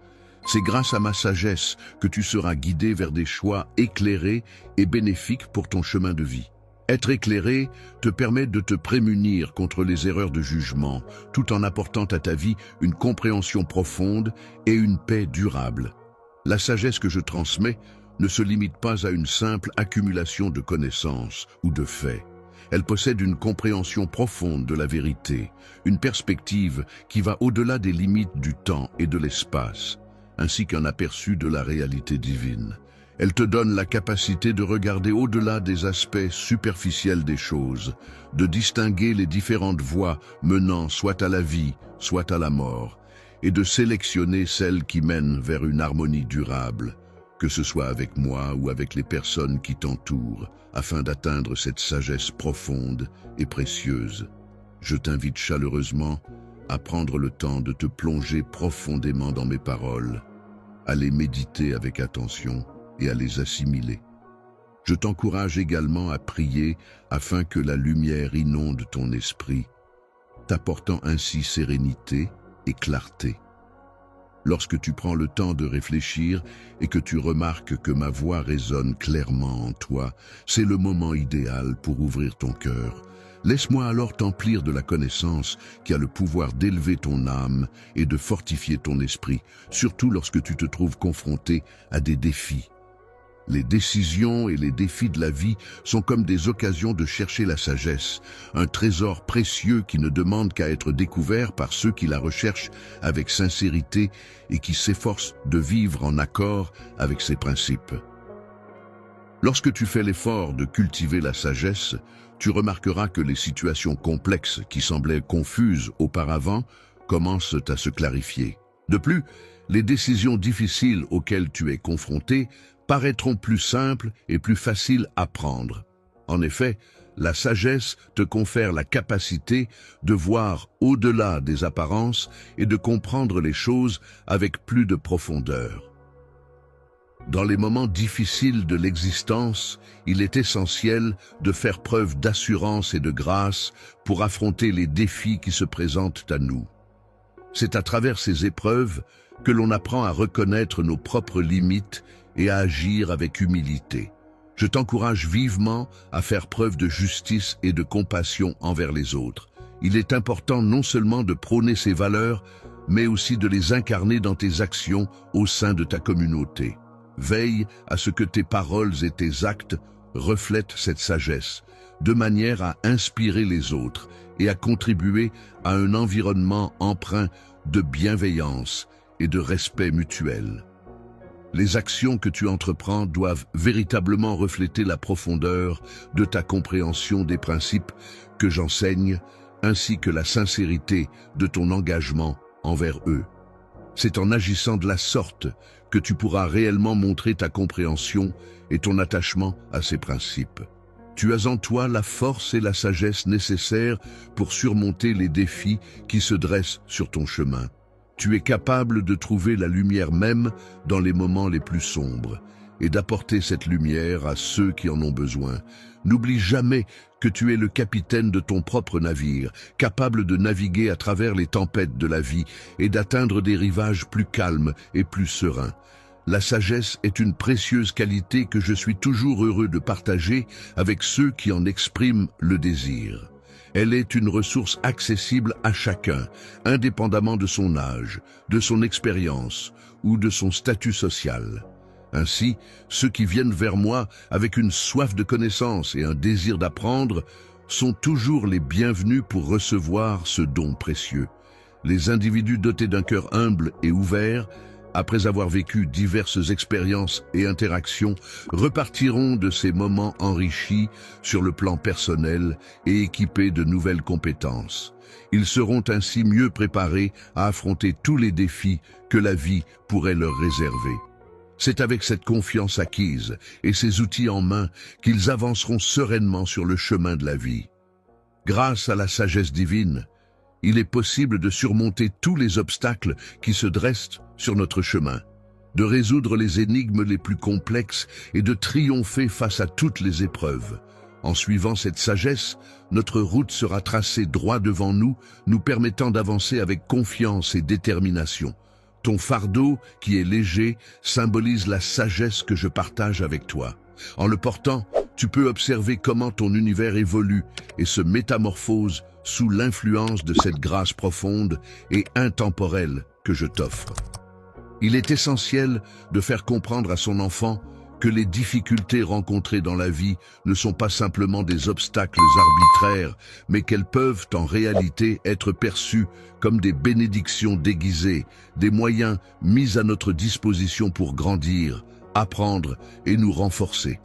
C'est grâce à ma sagesse que tu seras guidé vers des choix éclairés et bénéfiques pour ton chemin de vie. Être éclairé te permet de te prémunir contre les erreurs de jugement, tout en apportant à ta vie une compréhension profonde et une paix durable. La sagesse que je transmets ne se limite pas à une simple accumulation de connaissances ou de faits. Elle possède une compréhension profonde de la vérité, une perspective qui va au-delà des limites du temps et de l'espace, ainsi qu'un aperçu de la réalité divine. Elle te donne la capacité de regarder au-delà des aspects superficiels des choses, de distinguer les différentes voies menant soit à la vie, soit à la mort, et de sélectionner celles qui mènent vers une harmonie durable, que ce soit avec moi ou avec les personnes qui t'entourent, afin d'atteindre cette sagesse profonde et précieuse. Je t'invite chaleureusement à prendre le temps de te plonger profondément dans mes paroles, à les méditer avec attention et à les assimiler. Je t'encourage également à prier afin que la lumière inonde ton esprit, t'apportant ainsi sérénité et clarté. Lorsque tu prends le temps de réfléchir et que tu remarques que ma voix résonne clairement en toi, c'est le moment idéal pour ouvrir ton cœur. Laisse-moi alors t'emplir de la connaissance qui a le pouvoir d'élever ton âme et de fortifier ton esprit, surtout lorsque tu te trouves confronté à des défis. Les décisions et les défis de la vie sont comme des occasions de chercher la sagesse, un trésor précieux qui ne demande qu'à être découvert par ceux qui la recherchent avec sincérité et qui s'efforcent de vivre en accord avec ses principes. Lorsque tu fais l'effort de cultiver la sagesse, tu remarqueras que les situations complexes qui semblaient confuses auparavant commencent à se clarifier. De plus, les décisions difficiles auxquelles tu es confronté paraîtront plus simples et plus faciles à prendre. En effet, la sagesse te confère la capacité de voir au-delà des apparences et de comprendre les choses avec plus de profondeur. Dans les moments difficiles de l'existence, il est essentiel de faire preuve d'assurance et de grâce pour affronter les défis qui se présentent à nous. C'est à travers ces épreuves que l'on apprend à reconnaître nos propres limites et à agir avec humilité. Je t'encourage vivement à faire preuve de justice et de compassion envers les autres. Il est important non seulement de prôner ces valeurs, mais aussi de les incarner dans tes actions au sein de ta communauté. Veille à ce que tes paroles et tes actes reflètent cette sagesse, de manière à inspirer les autres et à contribuer à un environnement empreint de bienveillance et de respect mutuel. Les actions que tu entreprends doivent véritablement refléter la profondeur de ta compréhension des principes que j'enseigne, ainsi que la sincérité de ton engagement envers eux. C'est en agissant de la sorte que tu pourras réellement montrer ta compréhension et ton attachement à ces principes. Tu as en toi la force et la sagesse nécessaires pour surmonter les défis qui se dressent sur ton chemin. Tu es capable de trouver la lumière même dans les moments les plus sombres et d'apporter cette lumière à ceux qui en ont besoin. N'oublie jamais que tu es le capitaine de ton propre navire, capable de naviguer à travers les tempêtes de la vie et d'atteindre des rivages plus calmes et plus sereins. La sagesse est une précieuse qualité que je suis toujours heureux de partager avec ceux qui en expriment le désir. Elle est une ressource accessible à chacun, indépendamment de son âge, de son expérience ou de son statut social. Ainsi, ceux qui viennent vers moi avec une soif de connaissance et un désir d'apprendre sont toujours les bienvenus pour recevoir ce don précieux. Les individus dotés d'un cœur humble et ouvert, après avoir vécu diverses expériences et interactions, repartiront de ces moments enrichis sur le plan personnel et équipés de nouvelles compétences. Ils seront ainsi mieux préparés à affronter tous les défis que la vie pourrait leur réserver. C'est avec cette confiance acquise et ces outils en main qu'ils avanceront sereinement sur le chemin de la vie. Grâce à la sagesse divine, il est possible de surmonter tous les obstacles qui se dressent sur notre chemin, de résoudre les énigmes les plus complexes et de triompher face à toutes les épreuves. En suivant cette sagesse, notre route sera tracée droit devant nous, nous permettant d'avancer avec confiance et détermination. Ton fardeau, qui est léger, symbolise la sagesse que je partage avec toi. En le portant, tu peux observer comment ton univers évolue et se métamorphose sous l'influence de cette grâce profonde et intemporelle que je t'offre. Il est essentiel de faire comprendre à son enfant que les difficultés rencontrées dans la vie ne sont pas simplement des obstacles arbitraires, mais qu'elles peuvent en réalité être perçues comme des bénédictions déguisées, des moyens mis à notre disposition pour grandir, apprendre et nous renforcer.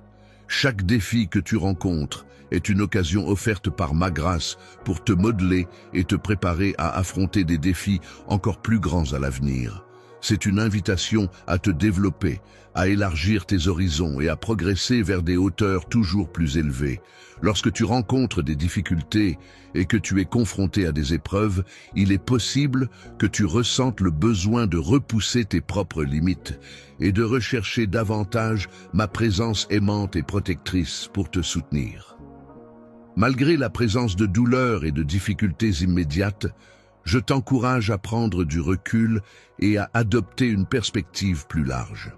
Chaque défi que tu rencontres est une occasion offerte par ma grâce pour te modeler et te préparer à affronter des défis encore plus grands à l'avenir. C'est une invitation à te développer, à élargir tes horizons et à progresser vers des hauteurs toujours plus élevées. Lorsque tu rencontres des difficultés et que tu es confronté à des épreuves, il est possible que tu ressentes le besoin de repousser tes propres limites et de rechercher davantage ma présence aimante et protectrice pour te soutenir. Malgré la présence de douleurs et de difficultés immédiates, je t'encourage à prendre du recul et à adopter une perspective plus large.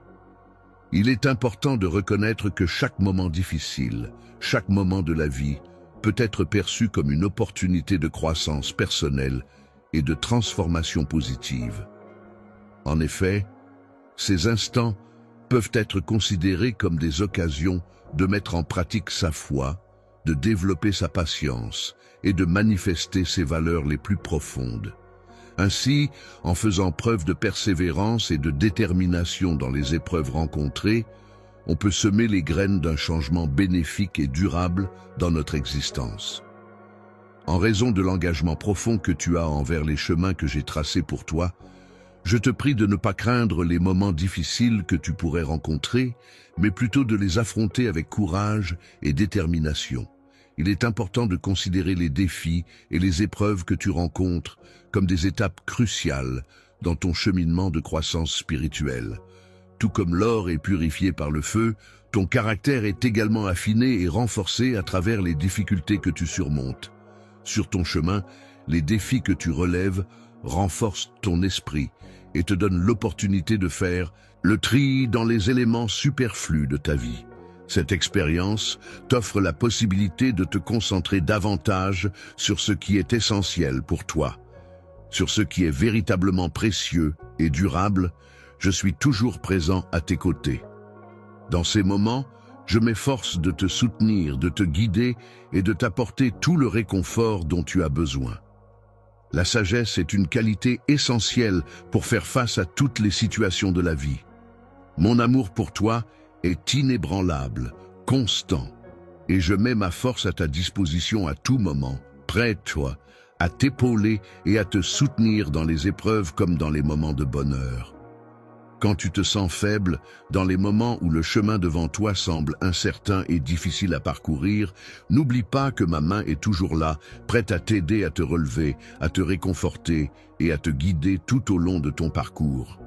Il est important de reconnaître que chaque moment difficile, chaque moment de la vie, peut être perçu comme une opportunité de croissance personnelle et de transformation positive. En effet, ces instants peuvent être considérés comme des occasions de mettre en pratique sa foi, de développer sa patience et de manifester ses valeurs les plus profondes. Ainsi, en faisant preuve de persévérance et de détermination dans les épreuves rencontrées, on peut semer les graines d'un changement bénéfique et durable dans notre existence. En raison de l'engagement profond que tu as envers les chemins que j'ai tracés pour toi, je te prie de ne pas craindre les moments difficiles que tu pourrais rencontrer, mais plutôt de les affronter avec courage et détermination. Il est important de considérer les défis et les épreuves que tu rencontres comme des étapes cruciales dans ton cheminement de croissance spirituelle. Tout comme l'or est purifié par le feu, ton caractère est également affiné et renforcé à travers les difficultés que tu surmontes. Sur ton chemin, les défis que tu relèves renforcent ton esprit et te donnent l'opportunité de faire le tri dans les éléments superflus de ta vie. Cette expérience t'offre la possibilité de te concentrer davantage sur ce qui est essentiel pour toi. Sur ce qui est véritablement précieux et durable, je suis toujours présent à tes côtés. Dans ces moments, je m'efforce de te soutenir, de te guider et de t'apporter tout le réconfort dont tu as besoin. La sagesse est une qualité essentielle pour faire face à toutes les situations de la vie. Mon amour pour toi est inébranlable, constant, et je mets ma force à ta disposition à tout moment, près de toi, à t'épauler et à te soutenir dans les épreuves comme dans les moments de bonheur. Quand tu te sens faible, dans les moments où le chemin devant toi semble incertain et difficile à parcourir, n'oublie pas que ma main est toujours là, prête à t'aider à te relever, à te réconforter et à te guider tout au long de ton parcours.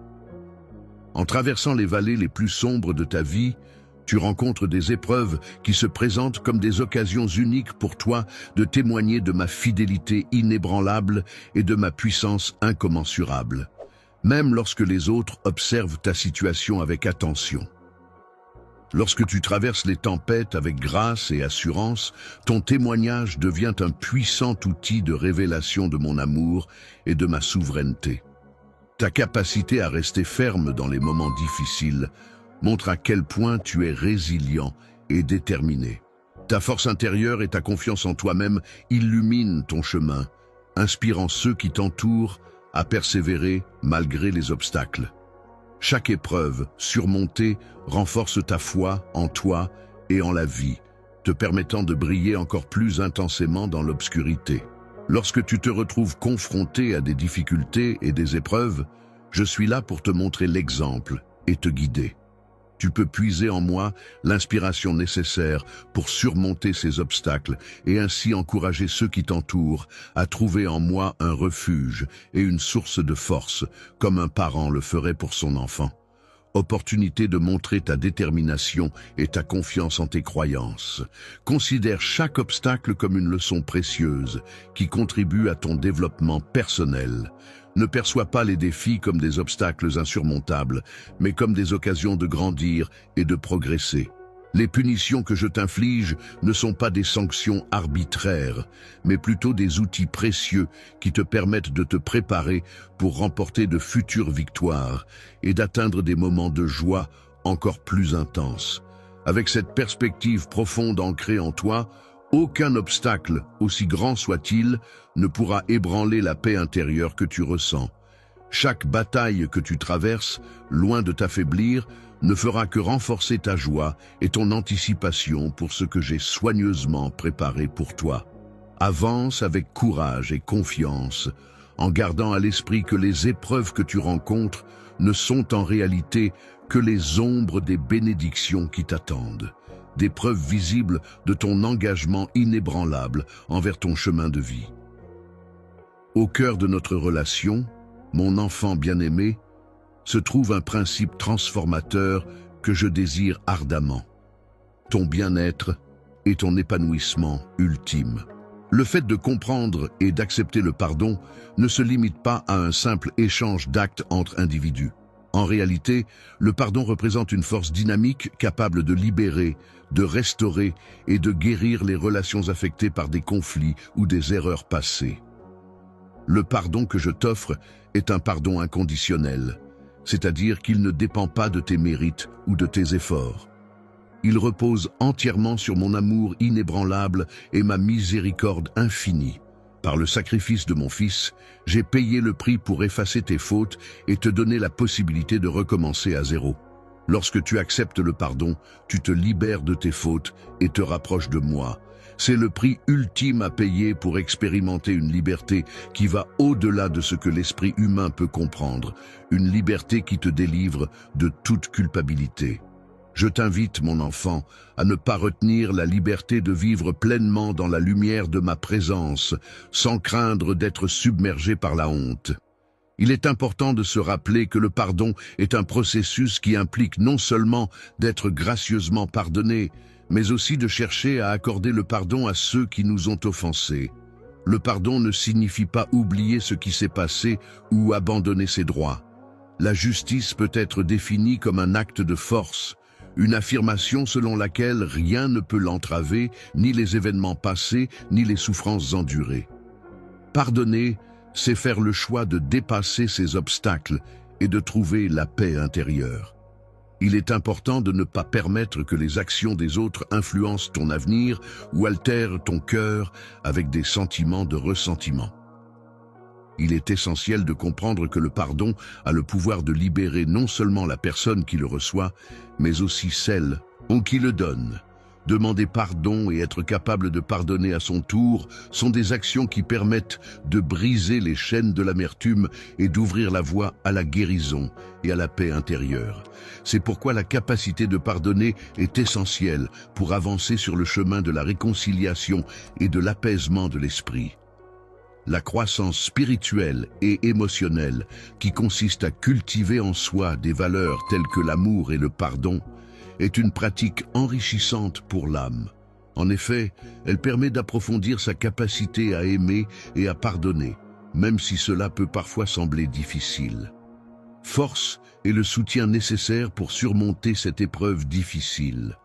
En traversant les vallées les plus sombres de ta vie, tu rencontres des épreuves qui se présentent comme des occasions uniques pour toi de témoigner de ma fidélité inébranlable et de ma puissance incommensurable. même lorsque les autres observent ta situation avec attention. Lorsque tu traverses les tempêtes avec grâce et assurance, ton témoignage devient un puissant outil de révélation de mon amour et de ma souveraineté. Ta capacité à rester ferme dans les moments difficiles montre à quel point tu es résilient et déterminé. Ta force intérieure et ta confiance en toi-même illuminent ton chemin, inspirant ceux qui t'entourent à persévérer malgré les obstacles. Chaque épreuve surmontée renforce ta foi en toi et en la vie, te permettant de briller encore plus intensément dans l'obscurité. Lorsque tu te retrouves confronté à des difficultés et des épreuves, je suis là pour te montrer l'exemple et te guider. Tu peux puiser en moi l'inspiration nécessaire pour surmonter ces obstacles et ainsi encourager ceux qui t'entourent à trouver en moi un refuge et une source de force, comme un parent le ferait pour son enfant. Opportunité de montrer ta détermination et ta confiance en tes croyances. Considère chaque obstacle comme une leçon précieuse qui contribue à ton développement personnel. Ne perçois pas les défis comme des obstacles insurmontables, mais comme des occasions de grandir et de progresser. Les punitions que je t'inflige ne sont pas des sanctions arbitraires, mais plutôt des outils précieux qui te permettent de te préparer pour remporter de futures victoires et d'atteindre des moments de joie encore plus intenses. Avec cette perspective profonde ancrée en toi, aucun obstacle, aussi grand soit-il, ne pourra ébranler la paix intérieure que tu ressens. Chaque bataille que tu traverses, loin de t'affaiblir, ne fera que renforcer ta joie et ton anticipation pour ce que j'ai soigneusement préparé pour toi. Avance avec courage et confiance, en gardant à l'esprit que les épreuves que tu rencontres ne sont en réalité que les ombres des bénédictions qui t'attendent, des preuves visibles de ton engagement inébranlable envers ton chemin de vie. Au cœur de notre relation, mon enfant bien-aimé, se trouve un principe transformateur que je désire ardemment. Ton bien-être et ton épanouissement ultime. Le fait de comprendre et d'accepter le pardon ne se limite pas à un simple échange d'actes entre individus. En réalité, le pardon représente une force dynamique capable de libérer, de restaurer et de guérir les relations affectées par des conflits ou des erreurs passées. Le pardon que je t'offre est un pardon inconditionnel, c'est-à-dire qu'il ne dépend pas de tes mérites ou de tes efforts. Il repose entièrement sur mon amour inébranlable et ma miséricorde infinie. Par le sacrifice de mon Fils, j'ai payé le prix pour effacer tes fautes et te donner la possibilité de recommencer à zéro. Lorsque tu acceptes le pardon, tu te libères de tes fautes et te rapproches de moi. C'est le prix ultime à payer pour expérimenter une liberté qui va au-delà de ce que l'esprit humain peut comprendre, une liberté qui te délivre de toute culpabilité. Je t'invite, mon enfant, à ne pas retenir la liberté de vivre pleinement dans la lumière de ma présence, sans craindre d'être submergé par la honte. Il est important de se rappeler que le pardon est un processus qui implique non seulement d'être gracieusement pardonné, mais aussi de chercher à accorder le pardon à ceux qui nous ont offensés. Le pardon ne signifie pas oublier ce qui s'est passé ou abandonner ses droits. La justice peut être définie comme un acte de force, une affirmation selon laquelle rien ne peut l'entraver, ni les événements passés, ni les souffrances endurées. Pardonner, c'est faire le choix de dépasser ces obstacles et de trouver la paix intérieure. Il est important de ne pas permettre que les actions des autres influencent ton avenir ou altèrent ton cœur avec des sentiments de ressentiment. Il est essentiel de comprendre que le pardon a le pouvoir de libérer non seulement la personne qui le reçoit, mais aussi celle qui le donne. Demander pardon et être capable de pardonner à son tour sont des actions qui permettent de briser les chaînes de l'amertume et d'ouvrir la voie à la guérison et à la paix intérieure. C'est pourquoi la capacité de pardonner est essentielle pour avancer sur le chemin de la réconciliation et de l'apaisement de l'esprit. La croissance spirituelle et émotionnelle, qui consiste à cultiver en soi des valeurs telles que l'amour et le pardon, est une pratique enrichissante pour l'âme. En effet, elle permet d'approfondir sa capacité à aimer et à pardonner, même si cela peut parfois sembler difficile. force et le soutien nécessaire pour surmonter cette épreuve difficile.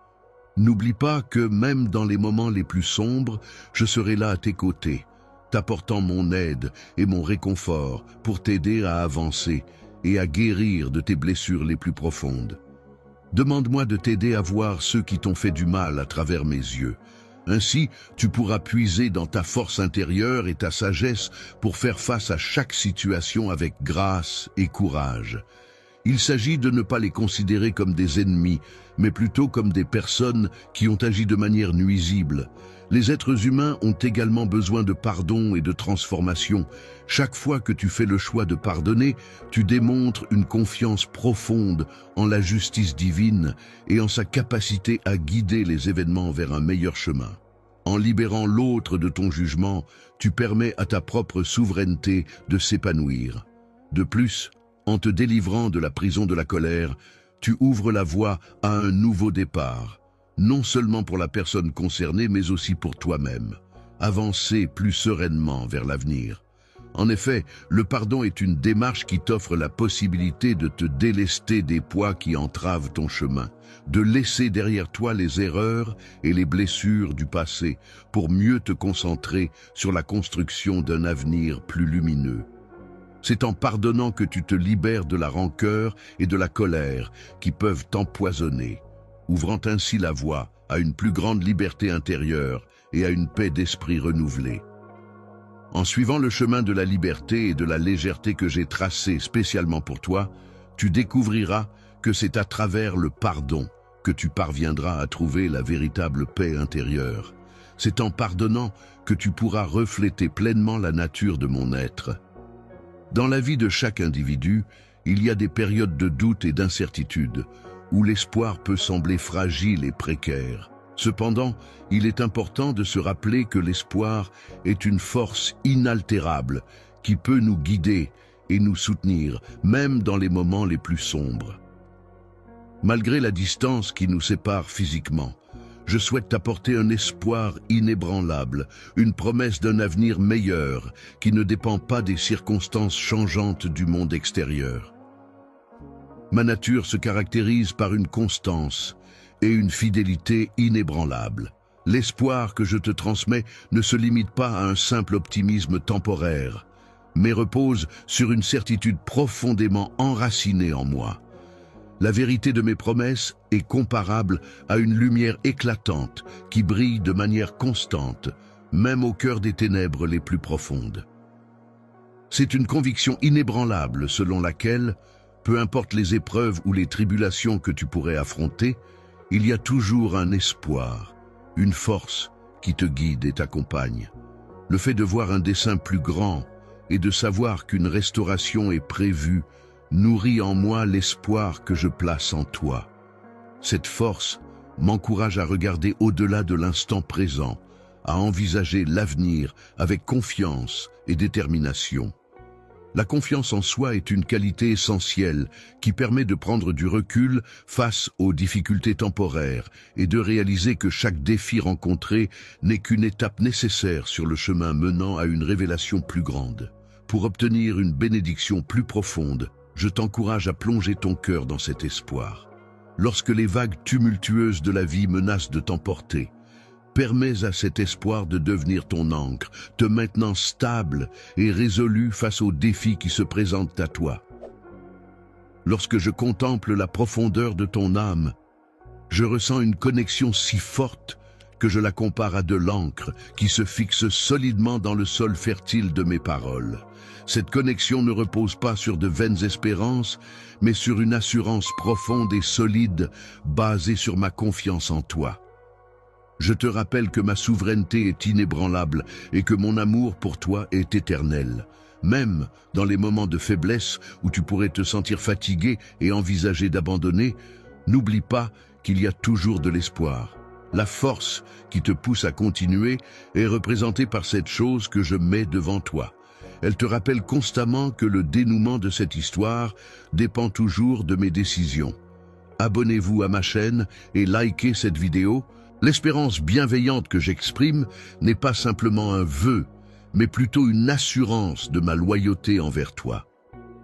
N'oublie pas que même dans les moments les plus sombres, je serai là à tes côtés, t'apportant mon aide et mon réconfort pour t'aider à avancer et à guérir de tes blessures les plus profondes. Demande-moi de t'aider à voir ceux qui t'ont fait du mal à travers mes yeux. Ainsi, tu pourras puiser dans ta force intérieure et ta sagesse pour faire face à chaque situation avec grâce et courage. Il s'agit de ne pas les considérer comme des ennemis, mais plutôt comme des personnes qui ont agi de manière nuisible. Les êtres humains ont également besoin de pardon et de transformation. Chaque fois que tu fais le choix de pardonner, tu démontres une confiance profonde en la justice divine et en sa capacité à guider les événements vers un meilleur chemin. En libérant l'autre de ton jugement, tu permets à ta propre souveraineté de s'épanouir. De plus, en te délivrant de la prison de la colère, tu ouvres la voie à un nouveau départ, non seulement pour la personne concernée, mais aussi pour toi-même. Avancer plus sereinement vers l'avenir. En effet, le pardon est une démarche qui t'offre la possibilité de te délester des poids qui entravent ton chemin, de laisser derrière toi les erreurs et les blessures du passé pour mieux te concentrer sur la construction d'un avenir plus lumineux. C'est en pardonnant que tu te libères de la rancœur et de la colère qui peuvent t'empoisonner, ouvrant ainsi la voie à une plus grande liberté intérieure et à une paix d'esprit renouvelée. En suivant le chemin de la liberté et de la légèreté que j'ai tracé spécialement pour toi, tu découvriras que c'est à travers le pardon que tu parviendras à trouver la véritable paix intérieure. C'est en pardonnant que tu pourras refléter pleinement la nature de mon être. Dans la vie de chaque individu, il y a des périodes de doute et d'incertitude, où l'espoir peut sembler fragile et précaire. Cependant, il est important de se rappeler que l'espoir est une force inaltérable qui peut nous guider et nous soutenir, même dans les moments les plus sombres. Malgré la distance qui nous sépare physiquement, je souhaite t'apporter un espoir inébranlable, une promesse d'un avenir meilleur qui ne dépend pas des circonstances changeantes du monde extérieur. Ma nature se caractérise par une constance et une fidélité inébranlables. L'espoir que je te transmets ne se limite pas à un simple optimisme temporaire, mais repose sur une certitude profondément enracinée en moi. La vérité de mes promesses est comparable à une lumière éclatante qui brille de manière constante, même au cœur des ténèbres les plus profondes. C'est une conviction inébranlable selon laquelle, peu importe les épreuves ou les tribulations que tu pourrais affronter, il y a toujours un espoir, une force qui te guide et t'accompagne. Le fait de voir un dessein plus grand et de savoir qu'une restauration est prévue nourrit en moi l'espoir que je place en toi. Cette force m'encourage à regarder au-delà de l'instant présent, à envisager l'avenir avec confiance et détermination. La confiance en soi est une qualité essentielle qui permet de prendre du recul face aux difficultés temporaires et de réaliser que chaque défi rencontré n'est qu'une étape nécessaire sur le chemin menant à une révélation plus grande. Pour obtenir une bénédiction plus profonde, je t'encourage à plonger ton cœur dans cet espoir. Lorsque les vagues tumultueuses de la vie menacent de t'emporter, permets à cet espoir de devenir ton ancre, te maintenant stable et résolu face aux défis qui se présentent à toi. Lorsque je contemple la profondeur de ton âme, je ressens une connexion si forte que je la compare à de l'encre qui se fixe solidement dans le sol fertile de mes paroles. Cette connexion ne repose pas sur de vaines espérances, mais sur une assurance profonde et solide basée sur ma confiance en toi. Je te rappelle que ma souveraineté est inébranlable et que mon amour pour toi est éternel. Même dans les moments de faiblesse où tu pourrais te sentir fatigué et envisager d'abandonner, n'oublie pas qu'il y a toujours de l'espoir. La force qui te pousse à continuer est représentée par cette chose que je mets devant toi. Elle te rappelle constamment que le dénouement de cette histoire dépend toujours de mes décisions. Abonnez-vous à ma chaîne et likez cette vidéo. L'espérance bienveillante que j'exprime n'est pas simplement un vœu, mais plutôt une assurance de ma loyauté envers toi.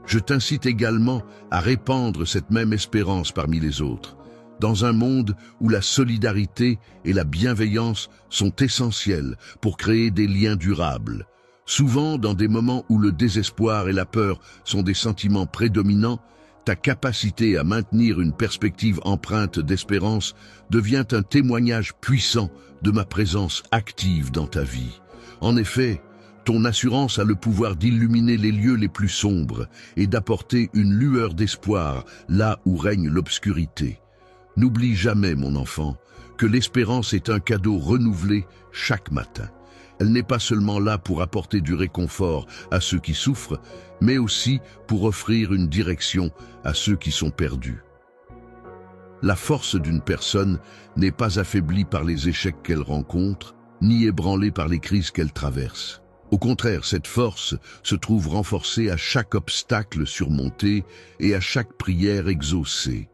Je t'incite également à répandre cette même espérance parmi les autres, dans un monde où la solidarité et la bienveillance sont essentielles pour créer des liens durables. Souvent, dans des moments où le désespoir et la peur sont des sentiments prédominants, ta capacité à maintenir une perspective empreinte d'espérance devient un témoignage puissant de ma présence active dans ta vie. En effet, ton assurance a le pouvoir d'illuminer les lieux les plus sombres et d'apporter une lueur d'espoir là où règne l'obscurité. N'oublie jamais, mon enfant, que l'espérance est un cadeau renouvelé chaque matin. Elle n'est pas seulement là pour apporter du réconfort à ceux qui souffrent, mais aussi pour offrir une direction à ceux qui sont perdus. La force d'une personne n'est pas affaiblie par les échecs qu'elle rencontre, ni ébranlée par les crises qu'elle traverse. Au contraire, cette force se trouve renforcée à chaque obstacle surmonté et à chaque prière exaucée.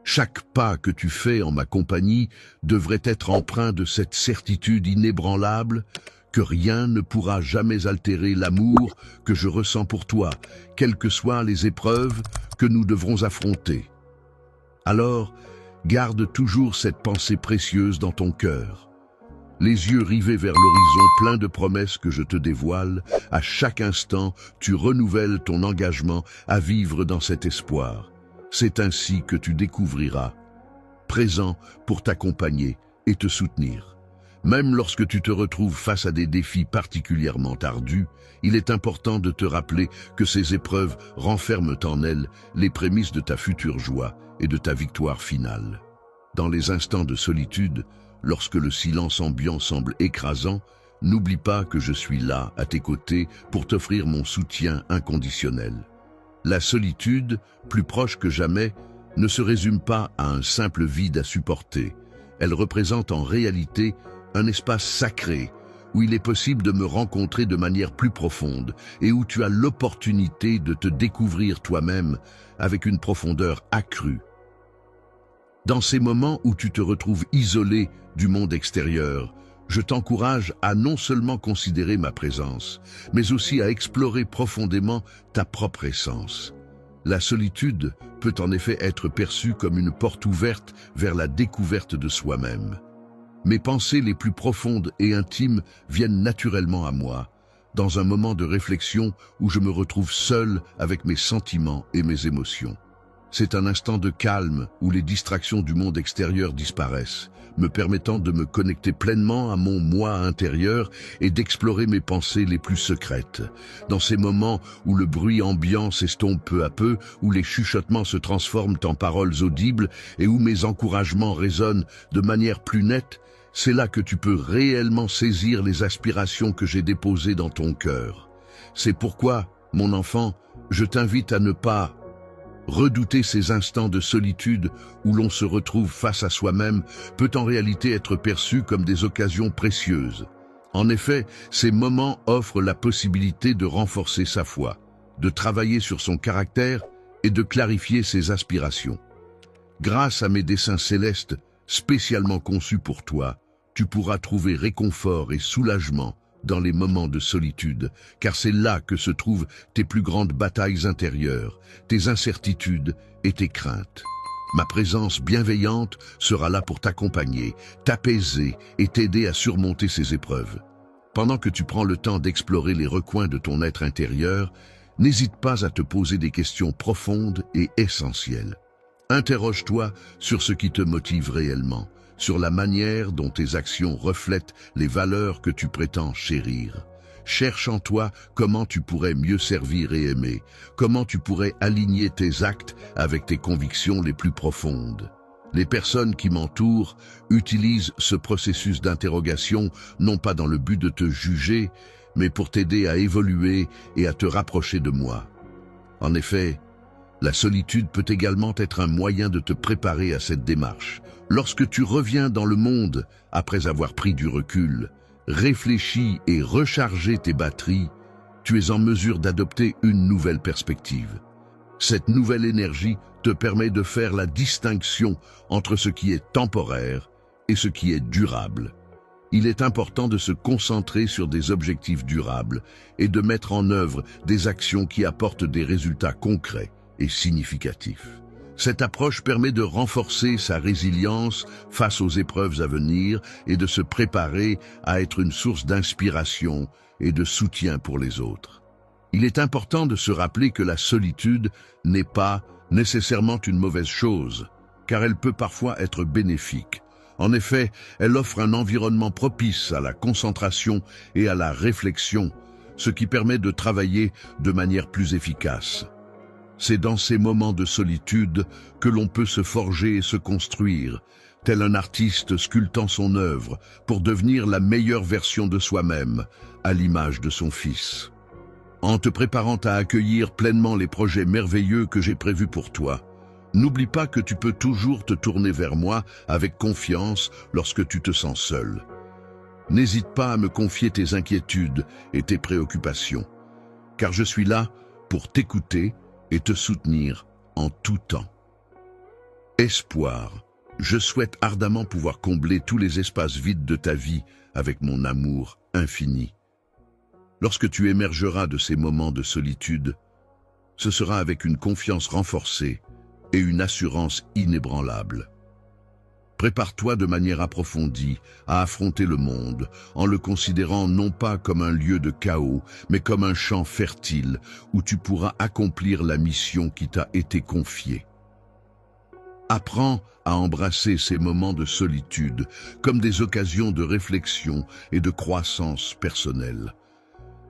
Chaque pas que tu fais en ma compagnie devrait être empreint de cette certitude inébranlable que rien ne pourra jamais altérer l'amour que je ressens pour toi, quelles que soient les épreuves que nous devrons affronter. Alors, garde toujours cette pensée précieuse dans ton cœur. Les yeux rivés vers l'horizon plein de promesses que je te dévoile, à chaque instant, tu renouvelles ton engagement à vivre dans cet espoir. C'est ainsi que tu découvriras, présent pour t'accompagner et te soutenir. Même lorsque tu te retrouves face à des défis particulièrement ardus, il est important de te rappeler que ces épreuves renferment en elles les prémices de ta future joie et de ta victoire finale. Dans les instants de solitude, lorsque le silence ambiant semble écrasant, n'oublie pas que je suis là, à tes côtés, pour t'offrir mon soutien inconditionnel. La solitude, plus proche que jamais, ne se résume pas à un simple vide à supporter. Elle représente en réalité un espace sacré où il est possible de me rencontrer de manière plus profonde et où tu as l'opportunité de te découvrir toi-même avec une profondeur accrue. Dans ces moments où tu te retrouves isolé du monde extérieur, je t'encourage à non seulement considérer ma présence, mais aussi à explorer profondément ta propre essence. La solitude peut en effet être perçue comme une porte ouverte vers la découverte de soi-même. Mes pensées les plus profondes et intimes viennent naturellement à moi, dans un moment de réflexion où je me retrouve seul avec mes sentiments et mes émotions. C'est un instant de calme où les distractions du monde extérieur disparaissent, me permettant de me connecter pleinement à mon moi intérieur et d'explorer mes pensées les plus secrètes. Dans ces moments où le bruit ambiant s'estompe peu à peu, où les chuchotements se transforment en paroles audibles et où mes encouragements résonnent de manière plus nette, c'est là que tu peux réellement saisir les aspirations que j'ai déposées dans ton cœur. C'est pourquoi, mon enfant, je t'invite à ne pas redouter ces instants de solitude où l'on se retrouve face à soi-même peut en réalité être perçu comme des occasions précieuses. En effet, ces moments offrent la possibilité de renforcer sa foi, de travailler sur son caractère et de clarifier ses aspirations. Grâce à mes desseins célestes, spécialement conçus pour toi, tu pourras trouver réconfort et soulagement dans les moments de solitude, car c'est là que se trouvent tes plus grandes batailles intérieures, tes incertitudes et tes craintes. Ma présence bienveillante sera là pour t'accompagner, t'apaiser et t'aider à surmonter ces épreuves. Pendant que tu prends le temps d'explorer les recoins de ton être intérieur, n'hésite pas à te poser des questions profondes et essentielles. Interroge-toi sur ce qui te motive réellement, sur la manière dont tes actions reflètent les valeurs que tu prétends chérir. Cherche en toi comment tu pourrais mieux servir et aimer, comment tu pourrais aligner tes actes avec tes convictions les plus profondes. Les personnes qui m'entourent utilisent ce processus d'interrogation non pas dans le but de te juger, mais pour t'aider à évoluer et à te rapprocher de moi. En effet, la solitude peut également être un moyen de te préparer à cette démarche. Lorsque tu reviens dans le monde après avoir pris du recul, réfléchi et rechargé tes batteries, tu es en mesure d'adopter une nouvelle perspective. Cette nouvelle énergie te permet de faire la distinction entre ce qui est temporaire et ce qui est durable. il est important de se concentrer sur des objectifs durables et de mettre en œuvre des actions qui apportent des résultats concrets et significatifs. Cette approche permet de renforcer sa résilience face aux épreuves à venir et de se préparer à être une source d'inspiration et de soutien pour les autres. Il est important de se rappeler que la solitude n'est pas nécessairement une mauvaise chose, car elle peut parfois être bénéfique. En effet, elle offre un environnement propice à la concentration et à la réflexion, ce qui permet de travailler de manière plus efficace. C'est dans ces moments de solitude que l'on peut se forger et se construire, tel un artiste sculptant son œuvre pour devenir la meilleure version de soi-même, à l'image de son fils. En te préparant à accueillir pleinement les projets merveilleux que j'ai prévus pour toi, n'oublie pas que tu peux toujours te tourner vers moi avec confiance lorsque tu te sens seul. N'hésite pas à me confier tes inquiétudes et tes préoccupations, car je suis là pour t'écouter et te soutenir en tout temps. Espoir, je souhaite ardemment pouvoir combler tous les espaces vides de ta vie avec mon amour infini. Lorsque tu émergeras de ces moments de solitude, ce sera avec une confiance renforcée et une assurance inébranlable. Prépare-toi de manière approfondie à affronter le monde en le considérant non pas comme un lieu de chaos, mais comme un champ fertile où tu pourras accomplir la mission qui t'a été confiée. Apprends à embrasser ces moments de solitude comme des occasions de réflexion et de croissance personnelle.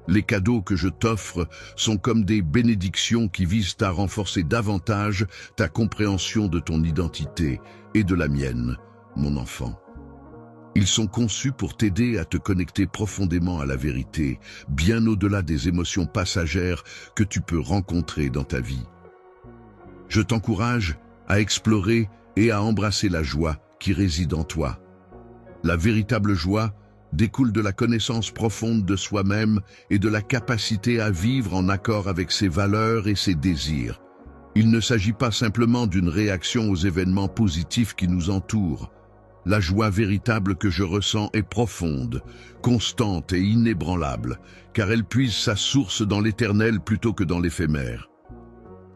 Les cadeaux que je t'offre sont comme des bénédictions qui visent à renforcer davantage ta compréhension de ton identité et de la mienne, mon enfant. Ils sont conçus pour t'aider à te connecter profondément à la vérité, bien au-delà des émotions passagères que tu peux rencontrer dans ta vie. Je t'encourage à explorer et à embrasser la joie qui réside en toi. La véritable joie découle de la connaissance profonde de soi-même et de la capacité à vivre en accord avec ses valeurs et ses désirs. Il ne s'agit pas simplement d'une réaction aux événements positifs qui nous entourent. La joie véritable que je ressens est profonde, constante et inébranlable, car elle puise sa source dans l'éternel plutôt que dans l'éphémère.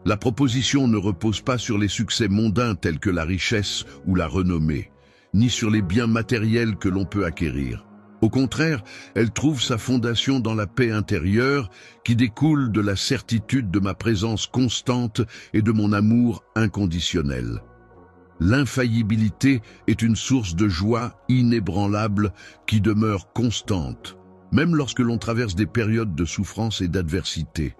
La proposition ne repose pas sur les succès mondains tels que la richesse ou la renommée, ni sur les biens matériels que l'on peut acquérir. Au contraire, elle trouve sa fondation dans la paix intérieure qui découle de la certitude de ma présence constante et de mon amour inconditionnel. L'infaillibilité est une source de joie inébranlable qui demeure constante, même lorsque l'on traverse des périodes de souffrance et d'adversité.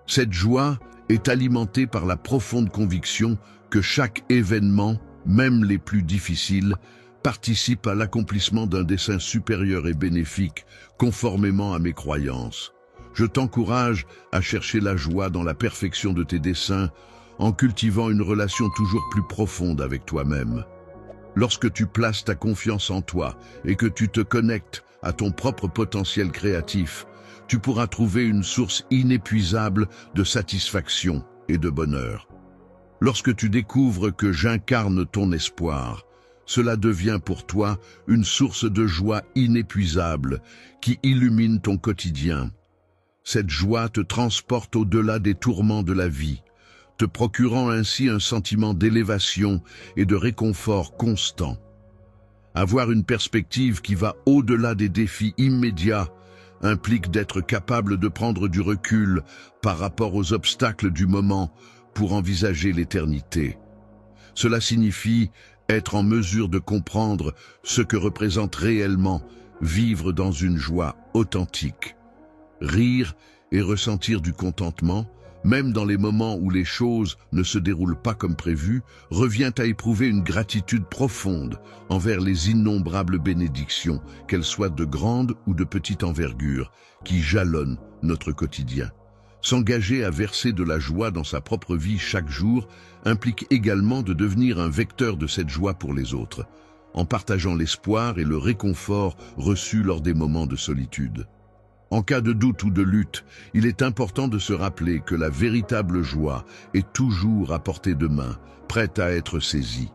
Cette joie est alimentée par la profonde conviction que chaque événement, même les plus difficiles, participe à l'accomplissement d'un dessein supérieur et bénéfique, conformément à mes croyances. Je t'encourage à chercher la joie dans la perfection de tes desseins, en cultivant une relation toujours plus profonde avec toi-même. Lorsque tu places ta confiance en toi et que tu te connectes à ton propre potentiel créatif, tu pourras trouver une source inépuisable de satisfaction et de bonheur. Lorsque tu découvres que j'incarne ton espoir, cela devient pour toi une source de joie inépuisable qui illumine ton quotidien. Cette joie te transporte au-delà des tourments de la vie, te procurant ainsi un sentiment d'élévation et de réconfort constant. Avoir une perspective qui va au-delà des défis immédiats implique d'être capable de prendre du recul par rapport aux obstacles du moment pour envisager l'éternité. Cela signifie être en mesure de comprendre ce que représente réellement vivre dans une joie authentique. Rire et ressentir du contentement, même dans les moments où les choses ne se déroulent pas comme prévu, revient à éprouver une gratitude profonde envers les innombrables bénédictions, qu'elles soient de grande ou de petite envergure, qui jalonnent notre quotidien. S'engager à verser de la joie dans sa propre vie chaque jour implique également de devenir un vecteur de cette joie pour les autres, en partageant l'espoir et le réconfort reçus lors des moments de solitude. En cas de doute ou de lutte, il est important de se rappeler que la véritable joie est toujours à portée de main, prête à être saisie.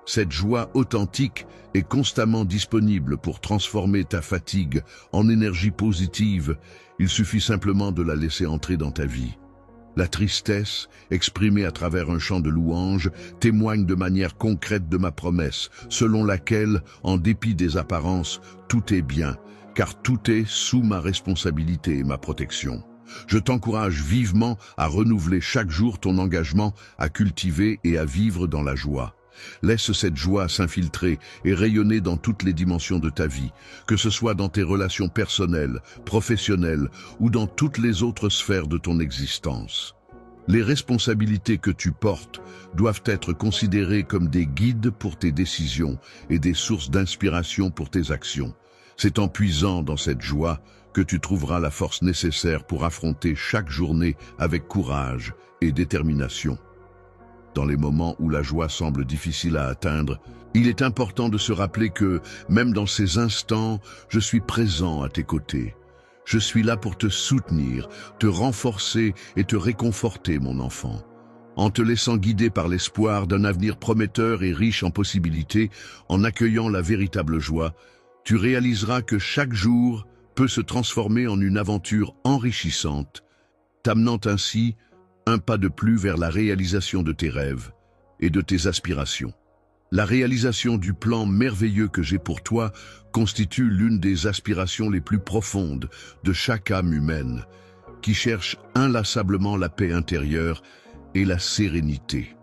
Cette joie authentique est constamment disponible pour transformer ta fatigue en énergie positive. Il suffit simplement de la laisser entrer dans ta vie. La tristesse, exprimée à travers un chant de louange, témoigne de manière concrète de ma promesse, selon laquelle, en dépit des apparences, tout est bien, car tout est sous ma responsabilité et ma protection. Je t'encourage vivement à renouveler chaque jour ton engagement à cultiver et à vivre dans la joie. Laisse cette joie s'infiltrer et rayonner dans toutes les dimensions de ta vie, que ce soit dans tes relations personnelles, professionnelles ou dans toutes les autres sphères de ton existence. Les responsabilités que tu portes doivent être considérées comme des guides pour tes décisions et des sources d'inspiration pour tes actions. C'est en puisant dans cette joie que tu trouveras la force nécessaire pour affronter chaque journée avec courage et détermination. Dans les moments où la joie semble difficile à atteindre, il est important de se rappeler que, même dans ces instants, je suis présent à tes côtés. Je suis là pour te soutenir, te renforcer et te réconforter, mon enfant. En te laissant guider par l'espoir d'un avenir prometteur et riche en possibilités, en accueillant la véritable joie, tu réaliseras que chaque jour peut se transformer en une aventure enrichissante, t'amenant ainsi un pas de plus vers la réalisation de tes rêves et de tes aspirations. La réalisation du plan merveilleux que j'ai pour toi constitue l'une des aspirations les plus profondes de chaque âme humaine, qui cherche inlassablement la paix intérieure et la sérénité.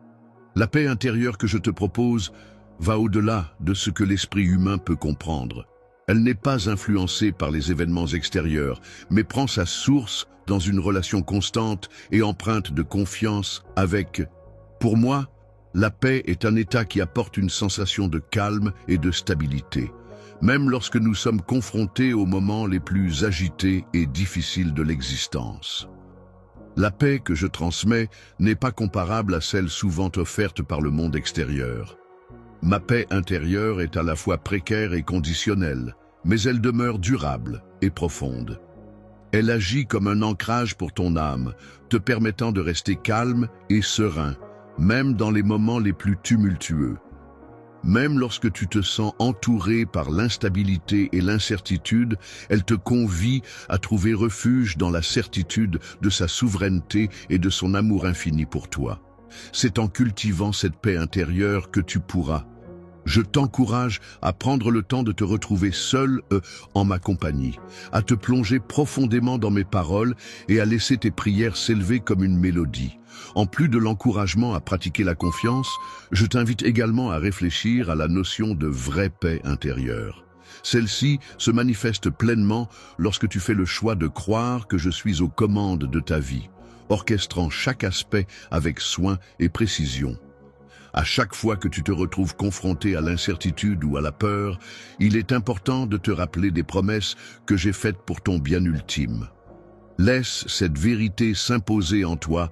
La paix intérieure que je te propose va au-delà de ce que l'esprit humain peut comprendre. Elle n'est pas influencée par les événements extérieurs, mais prend sa source dans une relation constante et empreinte de confiance avec. Pour moi, la paix est un état qui apporte une sensation de calme et de stabilité, même lorsque nous sommes confrontés aux moments les plus agités et difficiles de l'existence. La paix que je transmets n'est pas comparable à celle souvent offerte par le monde extérieur. Ma paix intérieure est à la fois précaire et conditionnelle, mais elle demeure durable et profonde. Elle agit comme un ancrage pour ton âme, te permettant de rester calme et serein, même dans les moments les plus tumultueux. Même lorsque tu te sens entouré par l'instabilité et l'incertitude, elle te convie à trouver refuge dans la certitude de sa souveraineté et de son amour infini pour toi. C'est en cultivant cette paix intérieure que tu pourras. Je t'encourage à prendre le temps de te retrouver seul en ma compagnie, à te plonger profondément dans mes paroles et à laisser tes prières s'élever comme une mélodie. En plus de l'encouragement à pratiquer la confiance, je t'invite également à réfléchir à la notion de vraie paix intérieure. Celle-ci se manifeste pleinement lorsque tu fais le choix de croire que je suis aux commandes de ta vie, orchestrant chaque aspect avec soin et précision. À chaque fois que tu te retrouves confronté à l'incertitude ou à la peur, il est important de te rappeler des promesses que j'ai faites pour ton bien ultime. Laisse cette vérité s'imposer en toi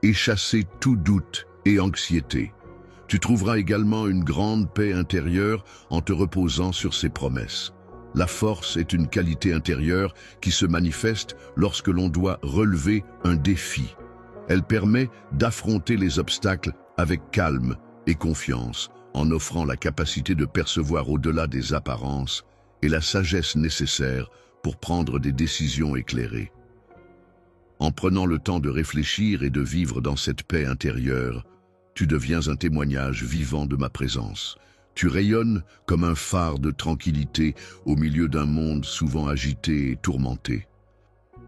et chasser tout doute et anxiété. Tu trouveras également une grande paix intérieure en te reposant sur ces promesses. La force est une qualité intérieure qui se manifeste lorsque l'on doit relever un défi. Elle permet d'affronter les obstacles avec calme et confiance, en offrant la capacité de percevoir au-delà des apparences et la sagesse nécessaire pour prendre des décisions éclairées. En prenant le temps de réfléchir et de vivre dans cette paix intérieure, tu deviens un témoignage vivant de ma présence. Tu rayonnes comme un phare de tranquillité au milieu d'un monde souvent agité et tourmenté.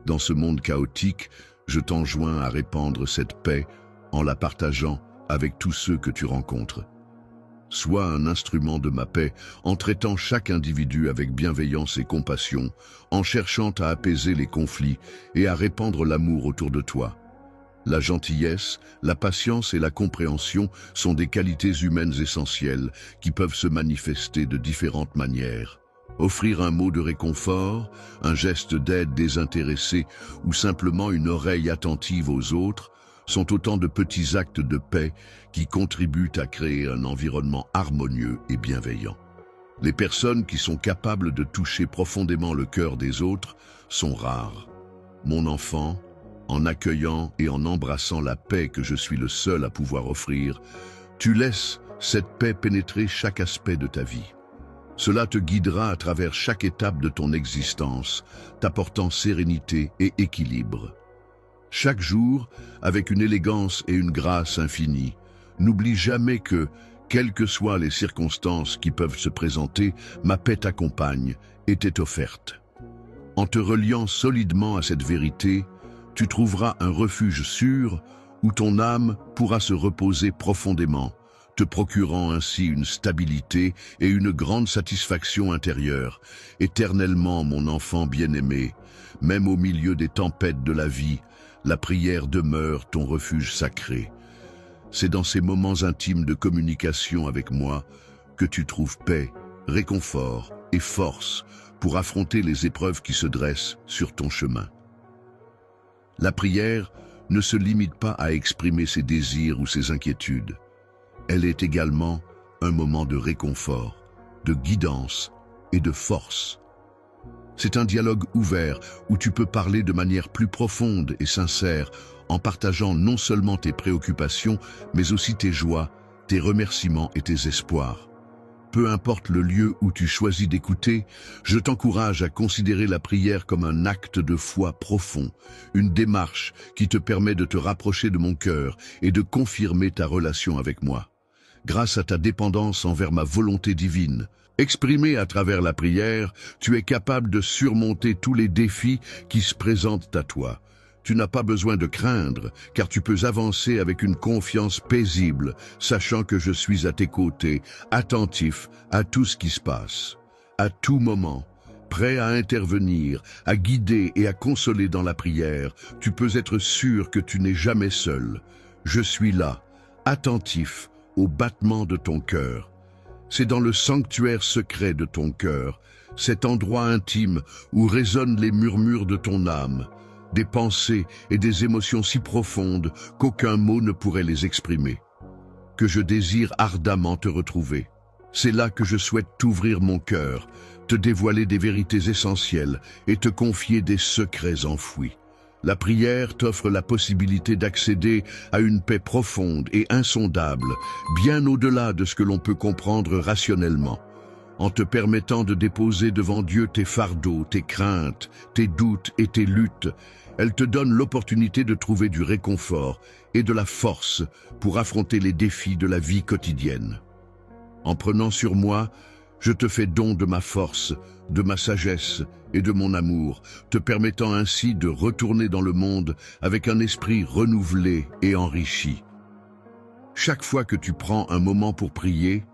Dans ce monde chaotique, je t'enjoins à répandre cette paix en la partageant avec tous ceux que tu rencontres. Sois un instrument de ma paix en traitant chaque individu avec bienveillance et compassion, en cherchant à apaiser les conflits et à répandre l'amour autour de toi. La gentillesse, la patience et la compréhension sont des qualités humaines essentielles qui peuvent se manifester de différentes manières. Offrir un mot de réconfort, un geste d'aide désintéressé ou simplement une oreille attentive aux autres sont autant de petits actes de paix qui contribuent à créer un environnement harmonieux et bienveillant. Les personnes qui sont capables de toucher profondément le cœur des autres sont rares. Mon enfant, en accueillant et en embrassant la paix que je suis le seul à pouvoir offrir, tu laisses cette paix pénétrer chaque aspect de ta vie. Cela te guidera à travers chaque étape de ton existence, t'apportant sérénité et équilibre. Chaque jour, avec une élégance et une grâce infinie, n'oublie jamais que, quelles que soient les circonstances qui peuvent se présenter, ma paix t'accompagne et t'est offerte. En te reliant solidement à cette vérité, tu trouveras un refuge sûr où ton âme pourra se reposer profondément, te procurant ainsi une stabilité et une grande satisfaction intérieure. Éternellement, mon enfant bien-aimé, même au milieu des tempêtes de la vie, la prière demeure ton refuge sacré. C'est dans ces moments intimes de communication avec moi que tu trouves paix, réconfort et force pour affronter les épreuves qui se dressent sur ton chemin. La prière ne se limite pas à exprimer ses désirs ou ses inquiétudes. Elle est également un moment de réconfort, de guidance et de force. C'est un dialogue ouvert où tu peux parler de manière plus profonde et sincère en partageant non seulement tes préoccupations, mais aussi tes joies, tes remerciements et tes espoirs. Peu importe le lieu où tu choisis d'écouter, je t'encourage à considérer la prière comme un acte de foi profond, une démarche qui te permet de te rapprocher de mon cœur et de confirmer ta relation avec moi. Grâce à ta dépendance envers ma volonté divine, exprimée à travers la prière, tu es capable de surmonter tous les défis qui se présentent à toi. Tu n'as pas besoin de craindre, car tu peux avancer avec une confiance paisible, sachant que je suis à tes côtés, attentif à tout ce qui se passe. À tout moment, prêt à intervenir, à guider et à consoler dans la prière, tu peux être sûr que tu n'es jamais seul. Je suis là, attentif au battement de ton cœur. C'est dans le sanctuaire secret de ton cœur, cet endroit intime où résonnent les murmures de ton âme, des pensées et des émotions si profondes qu'aucun mot ne pourrait les exprimer, que je désire ardemment te retrouver. C'est là que je souhaite t'ouvrir mon cœur, te dévoiler des vérités essentielles et te confier des secrets enfouis. La prière t'offre la possibilité d'accéder à une paix profonde et insondable, bien au-delà de ce que l'on peut comprendre rationnellement. En te permettant de déposer devant Dieu tes fardeaux, tes craintes, tes doutes et tes luttes, elle te donne l'opportunité de trouver du réconfort et de la force pour affronter les défis de la vie quotidienne. En prenant sur moi, je te fais don de ma force, de ma sagesse et de mon amour, te permettant ainsi de retourner dans le monde avec un esprit renouvelé et enrichi. Chaque fois que tu prends un moment pour prier,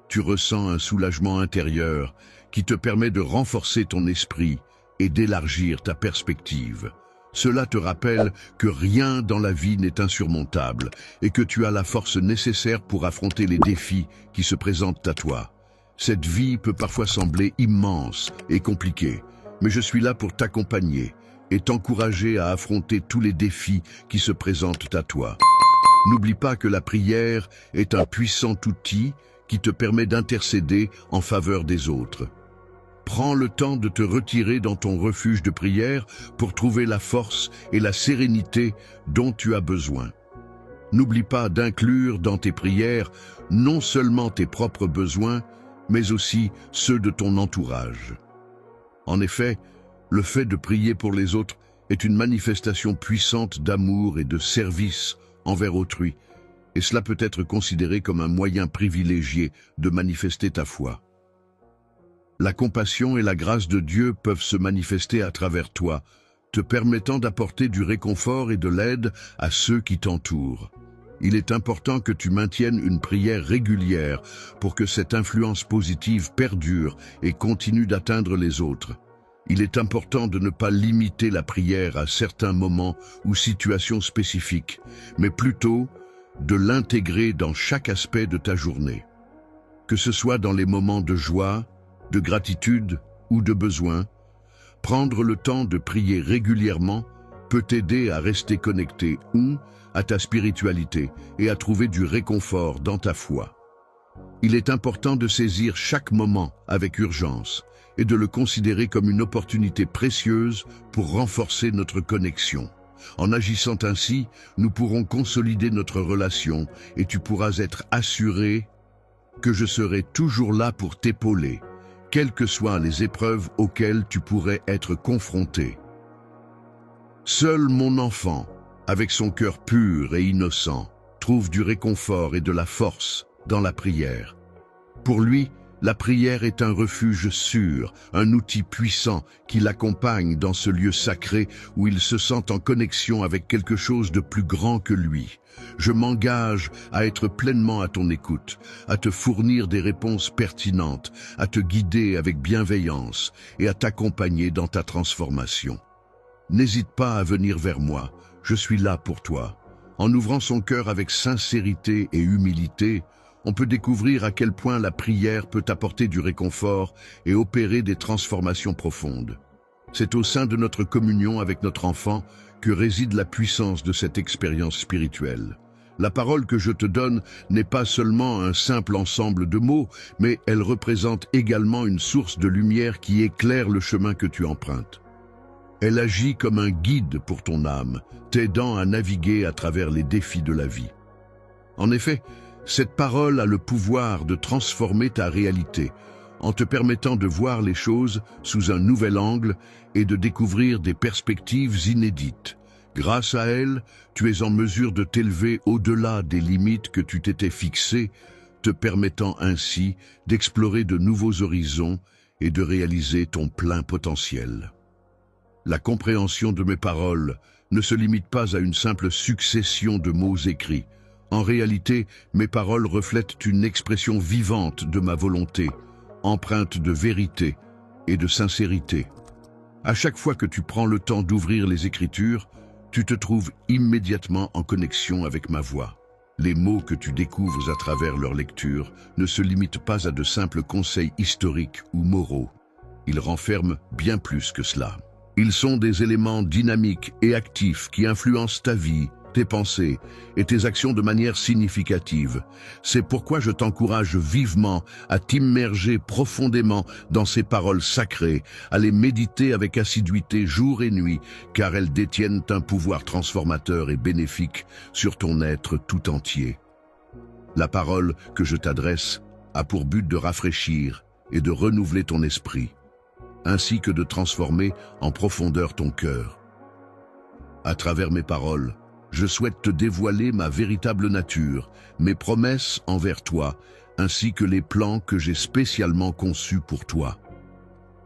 tu ressens un soulagement intérieur qui te permet de renforcer ton esprit et d'élargir ta perspective. Cela te rappelle que rien dans la vie n'est insurmontable et que tu as la force nécessaire pour affronter les défis qui se présentent à toi. Cette vie peut parfois sembler immense et compliquée, mais je suis là pour t'accompagner et t'encourager à affronter tous les défis qui se présentent à toi. N'oublie pas que la prière est un puissant outil qui te permet d'intercéder en faveur des autres. Prends le temps de te retirer dans ton refuge de prière pour trouver la force et la sérénité dont tu as besoin. N'oublie pas d'inclure dans tes prières non seulement tes propres besoins, mais aussi ceux de ton entourage. En effet, le fait de prier pour les autres est une manifestation puissante d'amour et de service envers autrui, et cela peut être considéré comme un moyen privilégié de manifester ta foi. La compassion et la grâce de Dieu peuvent se manifester à travers toi, te permettant d'apporter du réconfort et de l'aide à ceux qui t'entourent. Il est important que tu maintiennes une prière régulière pour que cette influence positive perdure et continue d'atteindre les autres. Il est important de ne pas limiter la prière à certains moments ou situations spécifiques, mais plutôt de l'intégrer dans chaque aspect de ta journée. Que ce soit dans les moments de joie, de gratitude ou de besoin, prendre le temps de prier régulièrement peut t'aider à rester connecté à ta spiritualité et à trouver du réconfort dans ta foi. Il est important de saisir chaque moment avec urgence et de le considérer comme une opportunité précieuse pour renforcer notre connexion. En agissant ainsi, nous pourrons consolider notre relation et tu pourras être assuré que je serai toujours là pour t'épauler, quelles que soient les épreuves auxquelles tu pourrais être confronté. Seul mon enfant, avec son cœur pur et innocent, trouve du réconfort et de la force dans la prière. Pour lui, la prière est un refuge sûr, un outil puissant qui l'accompagne dans ce lieu sacré où il se sent en connexion avec quelque chose de plus grand que lui. Je m'engage à être pleinement à ton écoute, à te fournir des réponses pertinentes, à te guider avec bienveillance et à t'accompagner dans ta transformation. N'hésite pas à venir vers moi, je suis là pour toi. En ouvrant son cœur avec sincérité et humilité, on peut découvrir à quel point la prière peut apporter du réconfort et opérer des transformations profondes. C'est au sein de notre communion avec notre enfant que réside la puissance de cette expérience spirituelle. La parole que je te donne n'est pas seulement un simple ensemble de mots, mais elle représente également une source de lumière qui éclaire le chemin que tu empruntes. Elle agit comme un guide pour ton âme, t'aidant à naviguer à travers les défis de la vie. En effet, cette parole a le pouvoir de transformer ta réalité, en te permettant de voir les choses sous un nouvel angle et de découvrir des perspectives inédites. Grâce à elle, tu es en mesure de t'élever au-delà des limites que tu t'étais fixées, te permettant ainsi d'explorer de nouveaux horizons et de réaliser ton plein potentiel. La compréhension de mes paroles ne se limite pas à une simple succession de mots écrits. En réalité, mes paroles reflètent une expression vivante de ma volonté, empreinte de vérité et de sincérité. À chaque fois que tu prends le temps d'ouvrir les Écritures, tu te trouves immédiatement en connexion avec ma voix. Les mots que tu découvres à travers leur lecture ne se limitent pas à de simples conseils historiques ou moraux. Ils renferment bien plus que cela. Ils sont des éléments dynamiques et actifs qui influencent ta vie, tes pensées et tes actions de manière significative. C'est pourquoi je t'encourage vivement à t'immerger profondément dans ces paroles sacrées, à les méditer avec assiduité jour et nuit, car elles détiennent un pouvoir transformateur et bénéfique sur ton être tout entier. La parole que je t'adresse a pour but de rafraîchir et de renouveler ton esprit, ainsi que de transformer en profondeur ton cœur. À travers mes paroles, je souhaite te dévoiler ma véritable nature, mes promesses envers toi, ainsi que les plans que j'ai spécialement conçus pour toi.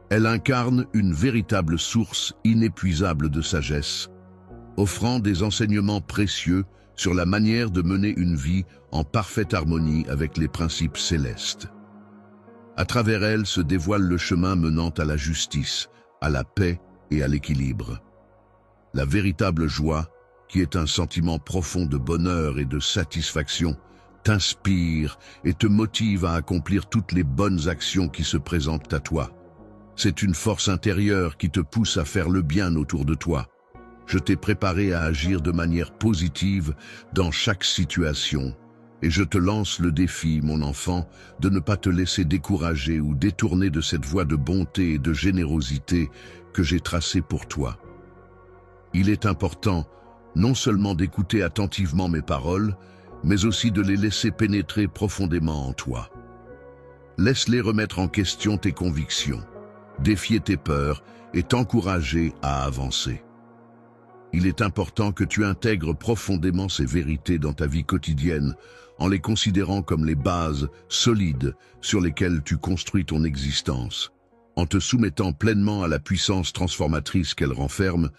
Elle incarne une véritable source inépuisable de sagesse, offrant des enseignements précieux sur la manière de mener une vie en parfaite harmonie avec les principes célestes. À travers elle se dévoile le chemin menant à la justice, à la paix et à l'équilibre. La véritable joie, qui est un sentiment profond de bonheur et de satisfaction, t'inspire et te motive à accomplir toutes les bonnes actions qui se présentent à toi. C'est une force intérieure qui te pousse à faire le bien autour de toi. Je t'ai préparé à agir de manière positive dans chaque situation, et je te lance le défi, mon enfant, de ne pas te laisser décourager ou détourner de cette voie de bonté et de générosité que j'ai tracée pour toi. Il est important non seulement d'écouter attentivement mes paroles, mais aussi de les laisser pénétrer profondément en toi. Laisse-les remettre en question tes convictions, défier tes peurs et t'encourager à avancer. Il est important que tu intègres profondément ces vérités dans ta vie quotidienne, en les considérant comme les bases solides sur lesquelles tu construis ton existence. En te soumettant pleinement à la puissance transformatrice qu'elle renferme,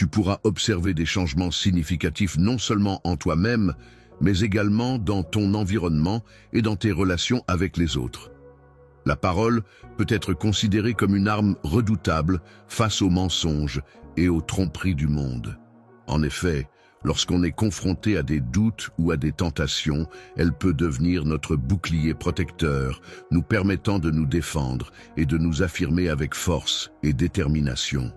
tu pourras observer des changements significatifs non seulement en toi-même, mais également dans ton environnement et dans tes relations avec les autres. La parole peut être considérée comme une arme redoutable face aux mensonges et aux tromperies du monde. En effet, lorsqu'on est confronté à des doutes ou à des tentations, elle peut devenir notre bouclier protecteur, nous permettant de nous défendre et de nous affirmer avec force et détermination.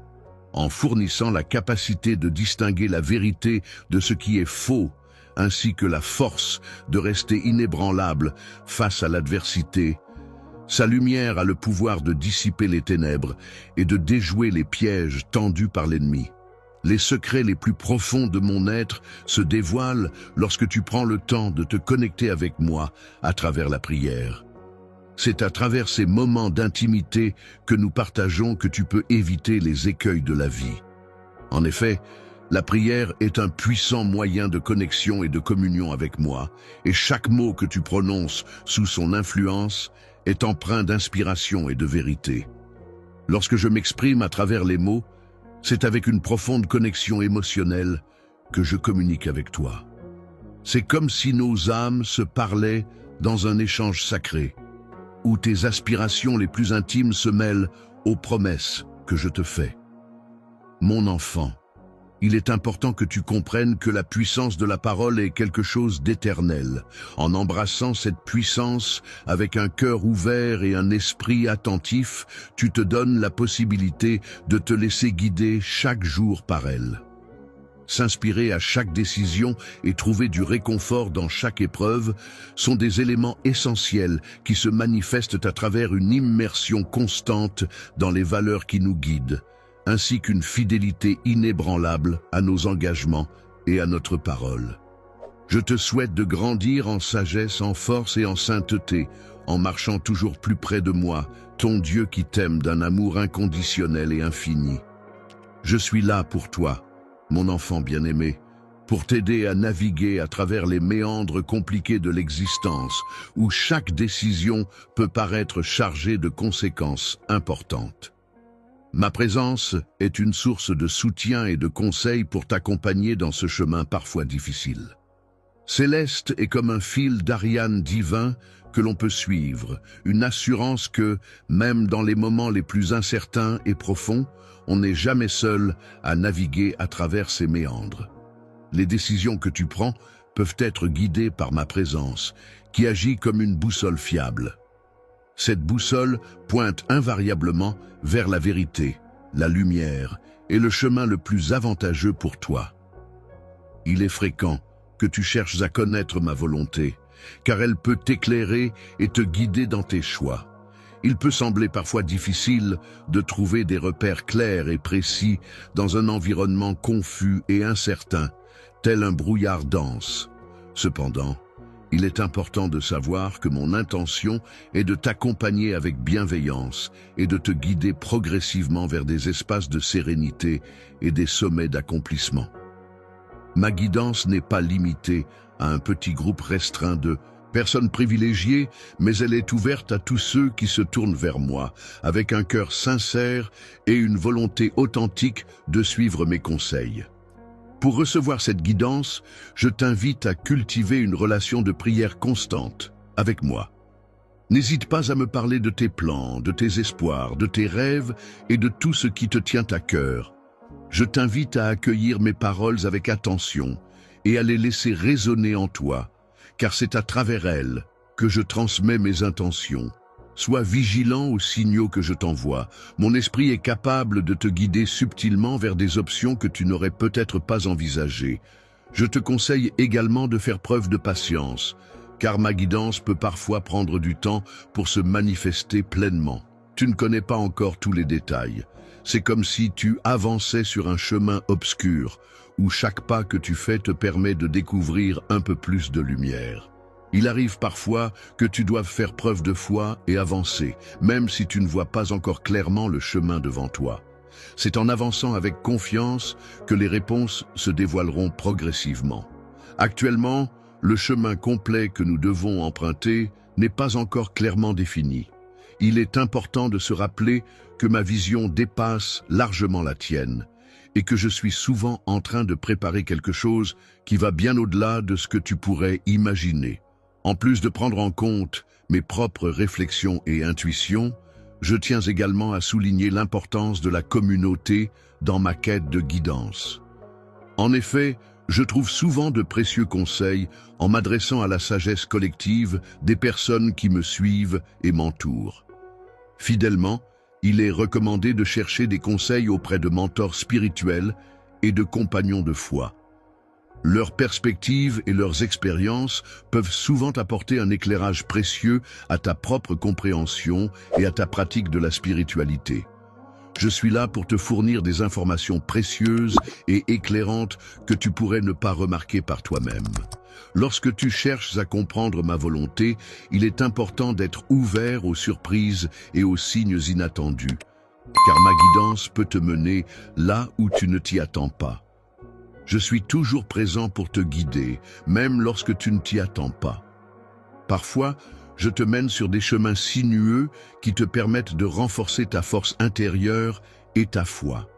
En fournissant la capacité de distinguer la vérité de ce qui est faux, ainsi que la force de rester inébranlable face à l'adversité. Sa lumière a le pouvoir de dissiper les ténèbres et de déjouer les pièges tendus par l'ennemi. Les secrets les plus profonds de mon être se dévoilent lorsque tu prends le temps de te connecter avec moi à travers la prière. C'est à travers ces moments d'intimité que nous partageons que tu peux éviter les écueils de la vie. En effet, la prière est un puissant moyen de connexion et de communion avec moi, et chaque mot que tu prononces sous son influence est empreint d'inspiration et de vérité. Lorsque je m'exprime à travers les mots, c'est avec une profonde connexion émotionnelle que je communique avec toi. C'est comme si nos âmes se parlaient dans un échange sacré, où tes aspirations les plus intimes se mêlent aux promesses que je te fais. Mon enfant, il est important que tu comprennes que la puissance de la parole est quelque chose d'éternel. En embrassant cette puissance avec un cœur ouvert et un esprit attentif, tu te donnes la possibilité de te laisser guider chaque jour par elle. S'inspirer à chaque décision et trouver du réconfort dans chaque épreuve sont des éléments essentiels qui se manifestent à travers une immersion constante dans les valeurs qui nous guident, ainsi qu'une fidélité inébranlable à nos engagements et à notre parole. Je te souhaite de grandir en sagesse, en force et en sainteté, en marchant toujours plus près de moi, ton Dieu qui t'aime d'un amour inconditionnel et infini. Je suis là pour toi, mon enfant bien-aimé, pour t'aider à naviguer à travers les méandres compliqués de l'existence, où chaque décision peut paraître chargée de conséquences importantes. Ma présence est une source de soutien et de conseils pour t'accompagner dans ce chemin parfois difficile. Céleste est comme un fil d'Ariane divin que l'on peut suivre, une assurance que, même dans les moments les plus incertains et profonds, on n'est jamais seul à naviguer à travers ces méandres. Les décisions que tu prends peuvent être guidées par ma présence, qui agit comme une boussole fiable. Cette boussole pointe invariablement vers la vérité, la lumière et le chemin le plus avantageux pour toi. Il est fréquent que tu cherches à connaître ma volonté, car elle peut t'éclairer et te guider dans tes choix. Il peut sembler parfois difficile de trouver des repères clairs et précis dans un environnement confus et incertain, tel un brouillard dense. Cependant, il est important de savoir que mon intention est de t'accompagner avec bienveillance et de te guider progressivement vers des espaces de sérénité et des sommets d'accomplissement. Ma guidance n'est pas limitée à un petit groupe restreint de personnes privilégiées, mais elle est ouverte à tous ceux qui se tournent vers moi, avec un cœur sincère et une volonté authentique de suivre mes conseils. Pour recevoir cette guidance, je t'invite à cultiver une relation de prière constante avec moi. N'hésite pas à me parler de tes plans, de tes espoirs, de tes rêves et de tout ce qui te tient à cœur. Je t'invite à accueillir mes paroles avec attention et à les laisser résonner en toi, car c'est à travers elles que je transmets mes intentions. Sois vigilant aux signaux que je t'envoie. Mon esprit est capable de te guider subtilement vers des options que tu n'aurais peut-être pas envisagées. Je te conseille également de faire preuve de patience, car ma guidance peut parfois prendre du temps pour se manifester pleinement. Tu ne connais pas encore tous les détails. C'est comme si tu avançais sur un chemin obscur, où chaque pas que tu fais te permet de découvrir un peu plus de lumière. Il arrive parfois que tu doives faire preuve de foi et avancer, même si tu ne vois pas encore clairement le chemin devant toi. C'est en avançant avec confiance que les réponses se dévoileront progressivement. Actuellement, le chemin complet que nous devons emprunter n'est pas encore clairement défini. Il est important de se rappeler que ma vision dépasse largement la tienne et que je suis souvent en train de préparer quelque chose qui va bien au-delà de ce que tu pourrais imaginer. En plus de prendre en compte mes propres réflexions et intuitions, je tiens également à souligner l'importance de la communauté dans ma quête de guidance. En effet, je trouve souvent de précieux conseils en m'adressant à la sagesse collective des personnes qui me suivent et m'entourent. Fidèlement, il est recommandé de chercher des conseils auprès de mentors spirituels et de compagnons de foi. Leurs perspectives et leurs expériences peuvent souvent apporter un éclairage précieux à ta propre compréhension et à ta pratique de la spiritualité. Je suis là pour te fournir des informations précieuses et éclairantes que tu pourrais ne pas remarquer par toi-même. Lorsque tu cherches à comprendre ma volonté, il est important d'être ouvert aux surprises et aux signes inattendus, car ma guidance peut te mener là où tu ne t'y attends pas. Je suis toujours présent pour te guider, même lorsque tu ne t'y attends pas. Parfois, je te mène sur des chemins sinueux qui te permettent de renforcer ta force intérieure et ta foi.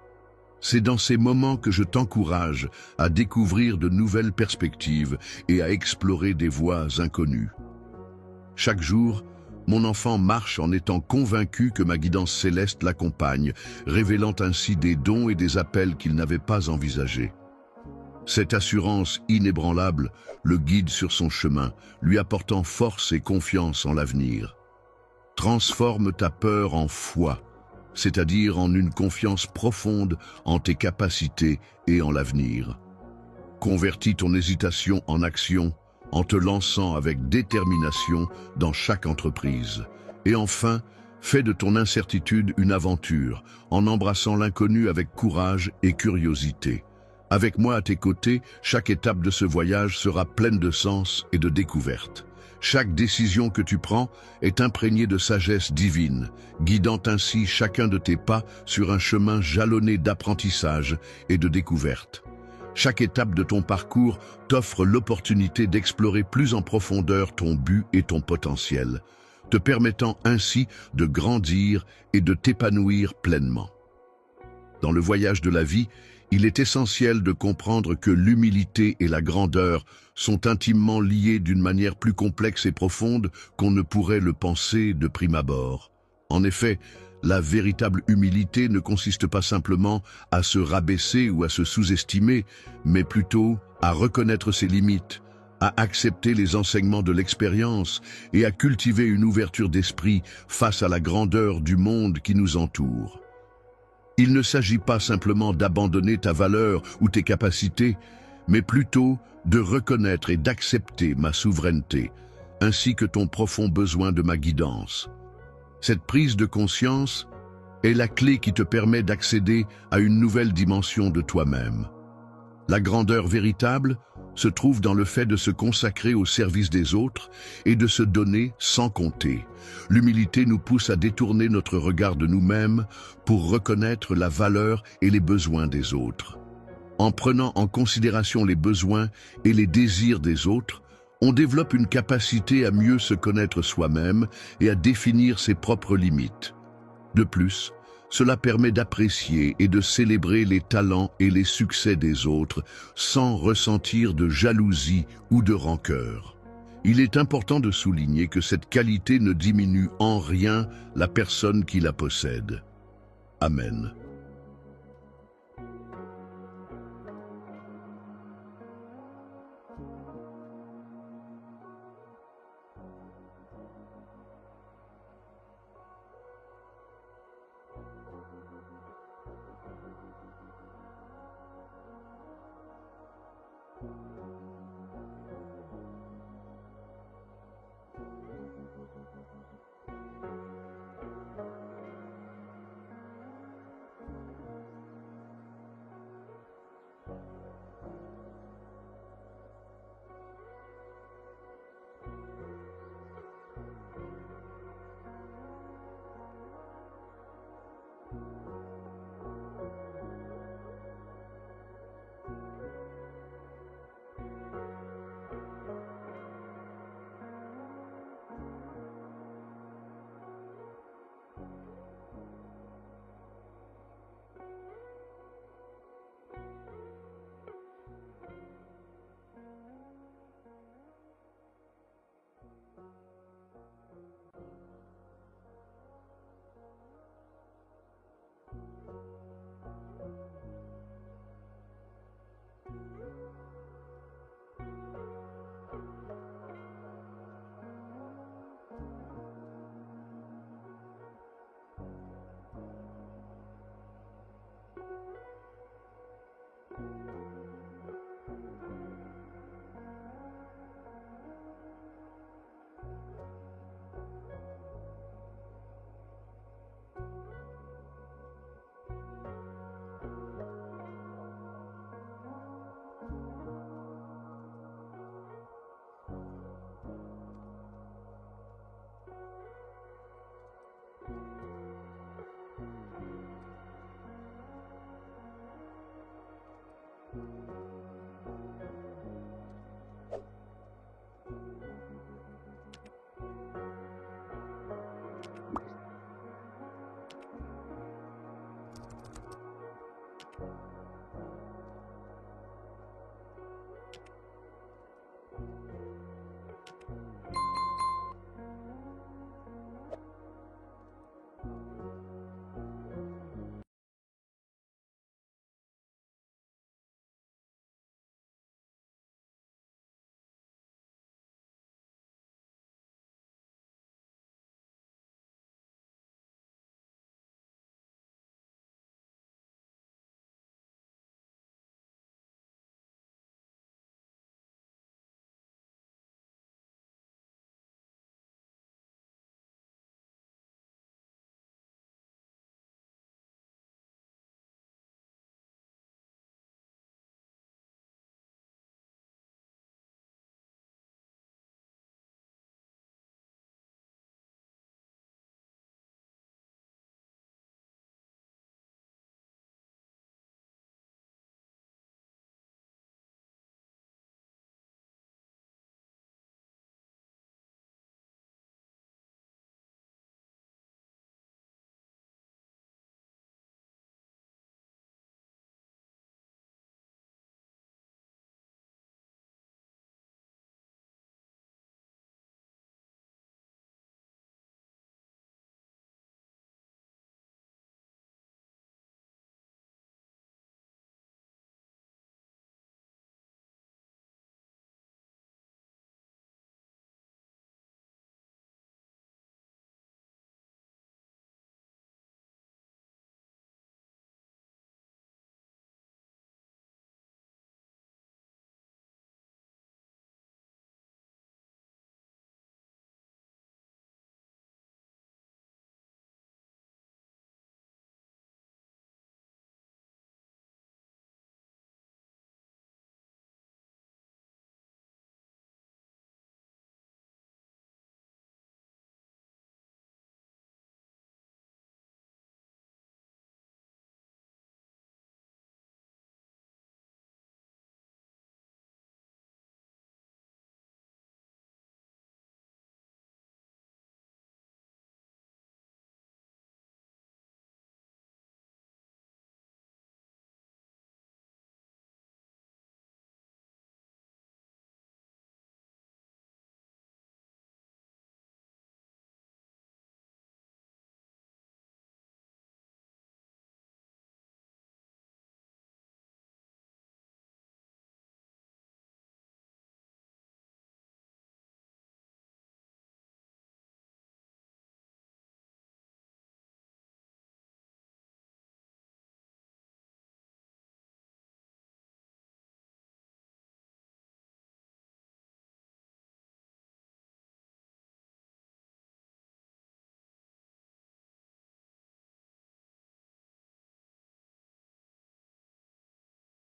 C'est dans ces moments que je t'encourage à découvrir de nouvelles perspectives et à explorer des voies inconnues. Chaque jour, mon enfant marche en étant convaincu que ma guidance céleste l'accompagne, révélant ainsi des dons et des appels qu'il n'avait pas envisagés. Cette assurance inébranlable le guide sur son chemin, lui apportant force et confiance en l'avenir. Transforme ta peur en foi, c'est-à-dire en une confiance profonde en tes capacités et en l'avenir. Convertis ton hésitation en action en te lançant avec détermination dans chaque entreprise. Et enfin, fais de ton incertitude une aventure en embrassant l'inconnu avec courage et curiosité. Avec moi à tes côtés, chaque étape de ce voyage sera pleine de sens et de découvertes. Chaque décision que tu prends est imprégnée de sagesse divine, guidant ainsi chacun de tes pas sur un chemin jalonné d'apprentissage et de découverte. Chaque étape de ton parcours t'offre l'opportunité d'explorer plus en profondeur ton but et ton potentiel, te permettant ainsi de grandir et de t'épanouir pleinement. Dans le voyage de la vie, il est essentiel de comprendre que l'humilité et la grandeur sont intimement liées d'une manière plus complexe et profonde qu'on ne pourrait le penser de prime abord. En effet, la véritable humilité ne consiste pas simplement à se rabaisser ou à se sous-estimer, mais plutôt à reconnaître ses limites, à accepter les enseignements de l'expérience et à cultiver une ouverture d'esprit face à la grandeur du monde qui nous entoure. Il ne s'agit pas simplement d'abandonner ta valeur ou tes capacités, mais plutôt de reconnaître et d'accepter ma souveraineté, ainsi que ton profond besoin de ma guidance. Cette prise de conscience est la clé qui te permet d'accéder à une nouvelle dimension de toi-même. La grandeur véritable se trouve dans le fait de se consacrer au service des autres et de se donner sans compter. L'humilité nous pousse à détourner notre regard de nous-mêmes pour reconnaître la valeur et les besoins des autres. En prenant en considération les besoins et les désirs des autres, on développe une capacité à mieux se connaître soi-même et à définir ses propres limites. De plus, cela permet d'apprécier et de célébrer les talents et les succès des autres sans ressentir de jalousie ou de rancœur. Il est important de souligner que cette qualité ne diminue en rien la personne qui la possède. Amen.